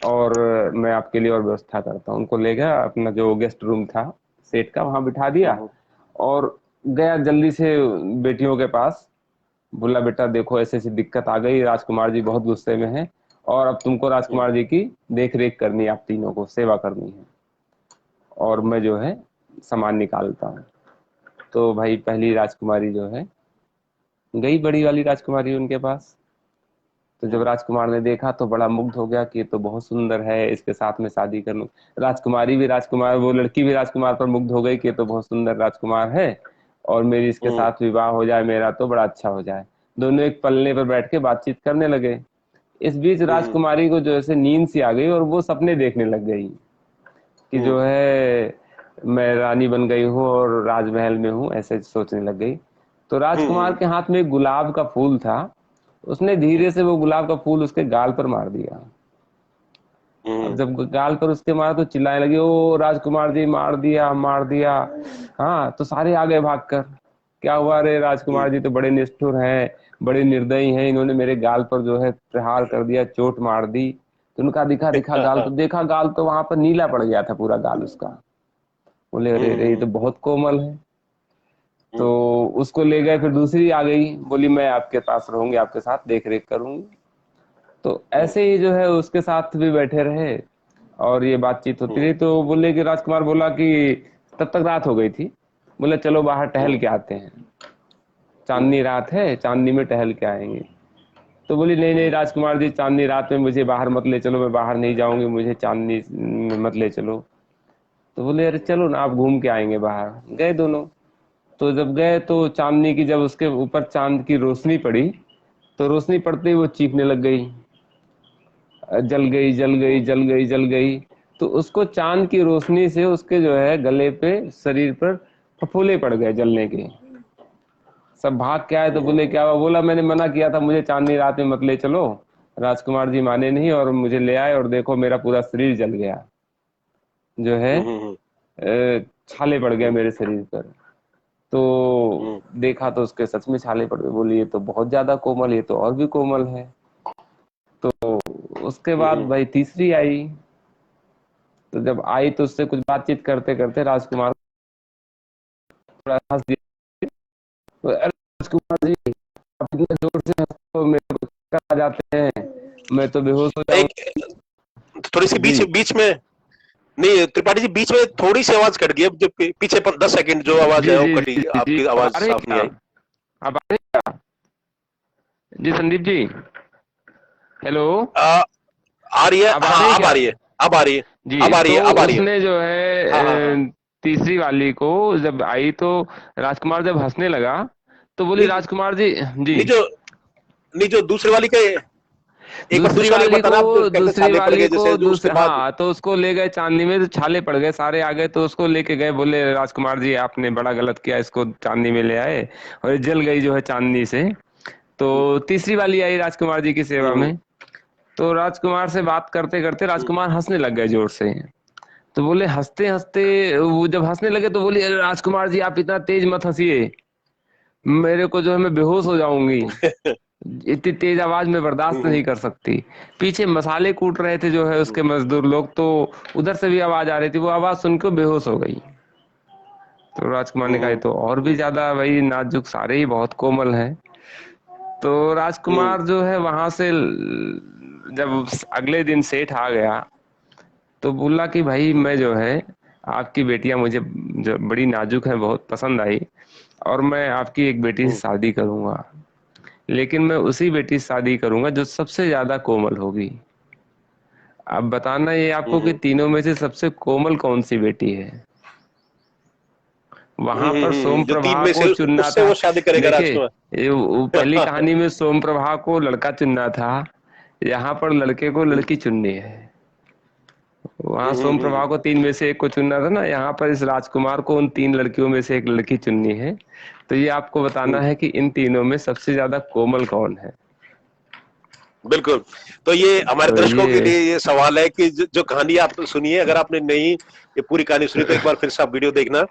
और मैं आपके लिए और व्यवस्था करता हूँ। उनको ले गया अपना जो गेस्ट रूम था सेठ का, वहां बिठा दिया हम्म। और गया जल्दी से बेटियों के पास। बोला बेटा देखो ऐसी ऐसी दिक्कत आ गई, राजकुमार जी बहुत गुस्से में हैं और अब तुमको हम्म। राजकुमार जी की देख रेख करनी है, आप तीनों को सेवा करनी है और हम्म। मैं जो है सामान निकालता हूँ। तो भाई पहली राजकुमारी जो है गई, बड़ी वाली राजकुमारी उनके पास। तो जब हम्म। राजकुमार ने देखा तो बड़ा मुग्ध हो गया कि ये तो बहुत सुंदर है, इसके साथ में शादी कर लूं। राजकुमारी भी राजकुमार, वो लड़की भी राजकुमार पर मुग्ध हो गई कि ये तो बहुत सुंदर राजकुमार है और मेरी इसके हम्म। साथ विवाह हो जाए, मेरा तो बड़ा अच्छा हो जाए। दोनों एक पलने पर बैठ के बातचीत करने लगे। इस बीच हम्म। राजकुमारी को जो ऐसे नींद सी आ गई और वो सपने देखने लग गई कि जो हम्म। है मैं रानी बन गई हूँ और राजमहल में हूँ, ऐसे सोचने लग गई। तो राजकुमार हम्म। के हाथ में एक गुलाब का फूल था, उसने धीरे से वो गुलाब का फूल उसके गाल पर मार दिया। अब हम्म। जब गाल पर उसके मारा तो चिल्लाने लगी, ओ राजकुमार जी मार दिया मार दिया। हाँ तो सारे आ गए भागकर, क्या हुआ रे राजकुमार जी तो बड़े निष्ठुर हैं, बड़े निर्दयी हैं, इन्होंने मेरे गाल पर जो है प्रहार कर दिया, चोट मार दी। तो उनका दिखा दिखा गाल, तो देखा गाल तो वहां पर नीला पड़ गया था पूरा गाल उसका। बोले अरे अरे ये तो हम्म। बहुत कोमल है। तो हम्म। उसको ले गए, फिर दूसरी आ गई, बोली मैं आपके पास रहूंगी, आपके साथ देख रेख करूंगी। तो हम्म। ऐसे ही जो है उसके साथ भी बैठे रहे और ये बातचीत होती हम्म। रही। तो बोले कि राजकुमार बोला कि तब तक रात हो गई थी, बोले चलो बाहर टहल हम्म। के आते हैं, हम्म। चांदनी रात है, चांदनी में टहल के आएंगे। तो बोली नहीं नहीं हम्म। राजकुमार जी चांदनी रात में मुझे बाहर मत ले चलो, मैं बाहर नहीं जाऊंगी, मुझे चांदनी में मत ले चलो। तो बोले अरे चलो ना, आप घूम के आएंगे बाहर। गए दोनों। तो जब गए तो चांदनी की, जब उसके ऊपर चांद की रोशनी पड़ी तो रोशनी पड़ते ही वो चीखने लग गई, जल गई जल गई हम्म। जल गई जल गई। तो उसको चांद की रोशनी से उसके जो है गले पे, शरीर पर फफोले पड़ गए जलने के। सब भाग के आए तो बोले हम्म। क्या हुआ, बोला मैंने मना किया था मुझे चांदनी रात में मत ले चलो, राजकुमार जी माने नहीं और मुझे ले आए और देखो मेरा पूरा शरीर जल गया, जो है हम्म। छाले पड़ गए हम्म। मेरे शरीर पर। तो हम्म। देखा तो उसके सच में छाले पड़ गए। बोली ये तो बहुत ज्यादा कोमल, ये तो और भी कोमल है। तो उसके बाद हम्म। भाई तीसरी आई। तो जब आई तो उससे कुछ बातचीत करते करते राजकुमार थोड़ा हंस दिया। तो, अरे राजकुमार जी आप इतने जोर से हंसते हो, मेरे को चक्कर आ जाते हैं, मैं तो बेहोश हो एक जाऊंगा। थोड़ी सी जी बीच बीच में, नहीं त्रिपाठी जी बीच में थोड़ी सी आवाज कट गई, अब जो पीछे 10 सेकंड जो आवाज जी है वो जी कटी, जी जी जी, आपकी अब आवाज आ रहे हैं साफ नहीं क्या? आई। अब आ रहे हैं क्या? जी संदीप जी, हेलो, आ, आ रही है, अब आ रहे हाँ हैं अब आ क्या? रही है, अब आ रही है, जी अब आ रही तो है, अब आ रही है। उसने जो हाँ हाँ है हाँ। तीसरी वाली को जब आई तो राजकुमार जब हंसने लगा तो बोली नहीं राजकुमार जी। जी नहीं जो नहीं जो दूसरे वाली के, एक बार दूसरी दूसरे वाली को वाली को, बताना, आप जो कैसे दूसरी छाले पड़ वाली गए को जैसे जो उसके दूसरे, बाद। हाँ तो उसको ले गए चांदनी में, तो छाले पड़ गए, सारे आ गए तो उसको लेके गए, बोले राजकुमार जी आपने बड़ा गलत किया, इसको चांदनी में ले आए और ये जल गई जो है चांदनी से। तो तीसरी वाली आई राजकुमार जी की सेवा हम्म। में। तो राजकुमार से बात करते करते हम्म। राजकुमार हंसने लग गए जोर से। तो बोले हंसते हंसते, वो जब हंसने लगे तो बोली अरे राजकुमार जी आप इतना तेज मत हंसिए, मेरे को जो है मैं बेहोश हो जाऊंगी, इतनी तेज आवाज में बर्दाश्त हम्म। नहीं कर सकती। पीछे मसाले कूट रहे थे जो है उसके मजदूर लोग, तो उधर से भी आवाज आ रही थी, वो आवाज सुन के बेहोश हो गई। तो राजकुमार ने कहा "ये हम्म। तो और भी ज्यादा भाई नाजुक, सारे ही बहुत कोमल हैं। तो हम्म। राजकुमार जो है वहां से जब अगले दिन सेठ आ गया तो बोला कि भाई मैं जो है आपकी बेटियां मुझे जो बड़ी नाजुक है बहुत पसंद आई और मैं आपकी एक बेटी से हम्म। शादी करूंगा, लेकिन मैं उसी बेटी से शादी करूंगा जो सबसे ज्यादा कोमल होगी। अब बताना ये आपको कि हम्म। तीनों में से सबसे कोमल कौन सी बेटी है। वहां पर सोम जो तीन प्रभा में को से चुनना उससे था। वो शादी करेगा देखिए राजकुमार। वो पहली कहानी में सोम प्रभा को लड़का चुनना था, यहाँ पर लड़के को हम्म। लड़की चुननी है। वहां हम्म। सोम प्रभा को तीन में से एक को चुनना था ना, यहाँ पर इस राजकुमार को उन तीन लड़कियों में से एक लड़की चुननी है। तो ये आपको बताना हम्म। है कि इन तीनों में सबसे ज्यादा कोमल कौन है। बिल्कुल। तो ये हमारे तो दर्शकों के ये लिए ये सवाल है कि जो कहानी आप सुनिए, अगर आपने नहीं ये पूरी कहानी सुनी तो एक बार फिर से आप वीडियो देखना,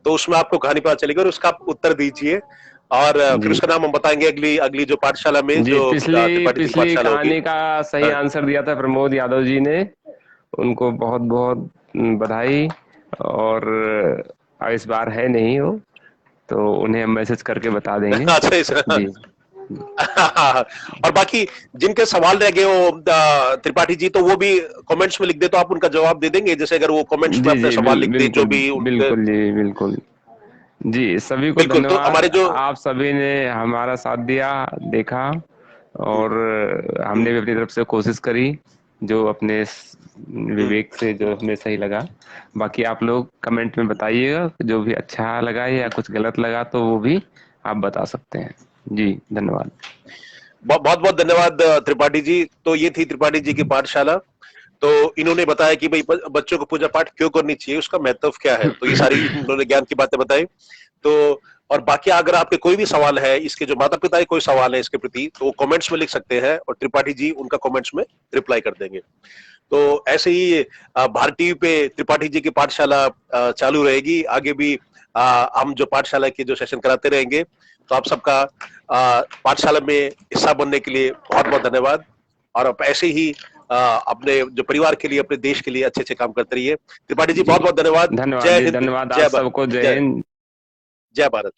तो उसमें आपको कहानी पता चलेगी और उसका आप उत्तर दीजिए। और फिर जी उसका नाम हम बताएंगे अगली अगली जो पाठशाला में, जी, जो पिछली त्रिपाठी जी की पिछली पाठशाला होगी। कहानी का सही हाँ, आंसर दिया था प्रमोद यादव जी ने, उनको बहुत बहुत बधाई। और इस बार है नहीं वो, तो उन्हें हम मैसेज करके बता देंगे। अच्छा जी और बाकी जिनके सवाल रह गए हो त्रिपाठी जी, तो वो भी कमेंट्स में लिख दे तो आप उनका जवाब दे देंगे, जैसे अगर वो कमेंट्स में जी अपने जी, सवाल लिख दे जो बिल्कुल भी उनके। बिल्कुल जी, बिल्कुल जी। सभी को बिल्कुल, तो धन्यवाद, हमारे जो आप सभी ने हमारा साथ दिया, देखा। और हमने हम्म, भी अपनी तरफ से कोशिश करी, जो अपने हम्म, विवेक से जो हमें सही लगा। बाकी आप लोग कमेंट में बताइएगा, जो भी अच्छा लगा या कुछ गलत लगा तो वो भी आप बता सकते हैं। जी धन्यवाद। बहुत बहुत धन्यवाद त्रिपाठी जी। तो ये थी त्रिपाठी जी की पाठशाला। तो इन्होंने बताया कि भाई बच्चों को पूजा पाठ क्यों करनी चाहिए, उसका महत्व क्या है, तो ये सारी इन्होंने ज्ञान की बातें बताई। तो और बाकी अगर आपके कोई भी सवाल है, इसके जो माता पिता के कोई सवाल है इसके प्रति, तो वो कमेंट्स में लिख सकते हैं और त्रिपाठी जी उनका कमेंट्स में रिप्लाई कर देंगे। तो ऐसे ही भारत टीवी पे त्रिपाठी जी की पाठशाला चालू रहेगी आगे भी। हम जो पाठशाला के जो सेशन कराते रहेंगे। तो आप सबका पाठशाला में हिस्सा बनने के लिए बहुत बहुत धन्यवाद। और आप ऐसे ही अपने जो परिवार के लिए, अपने देश के लिए अच्छे अच्छे काम करते रहिए। त्रिपाठी जी जी बहुत बहुत धन्यवाद। धन्यवाद जय जी, हिंद, धन्यवाद आप जय भारत। सबको, जय जय हिंद। जय भारत।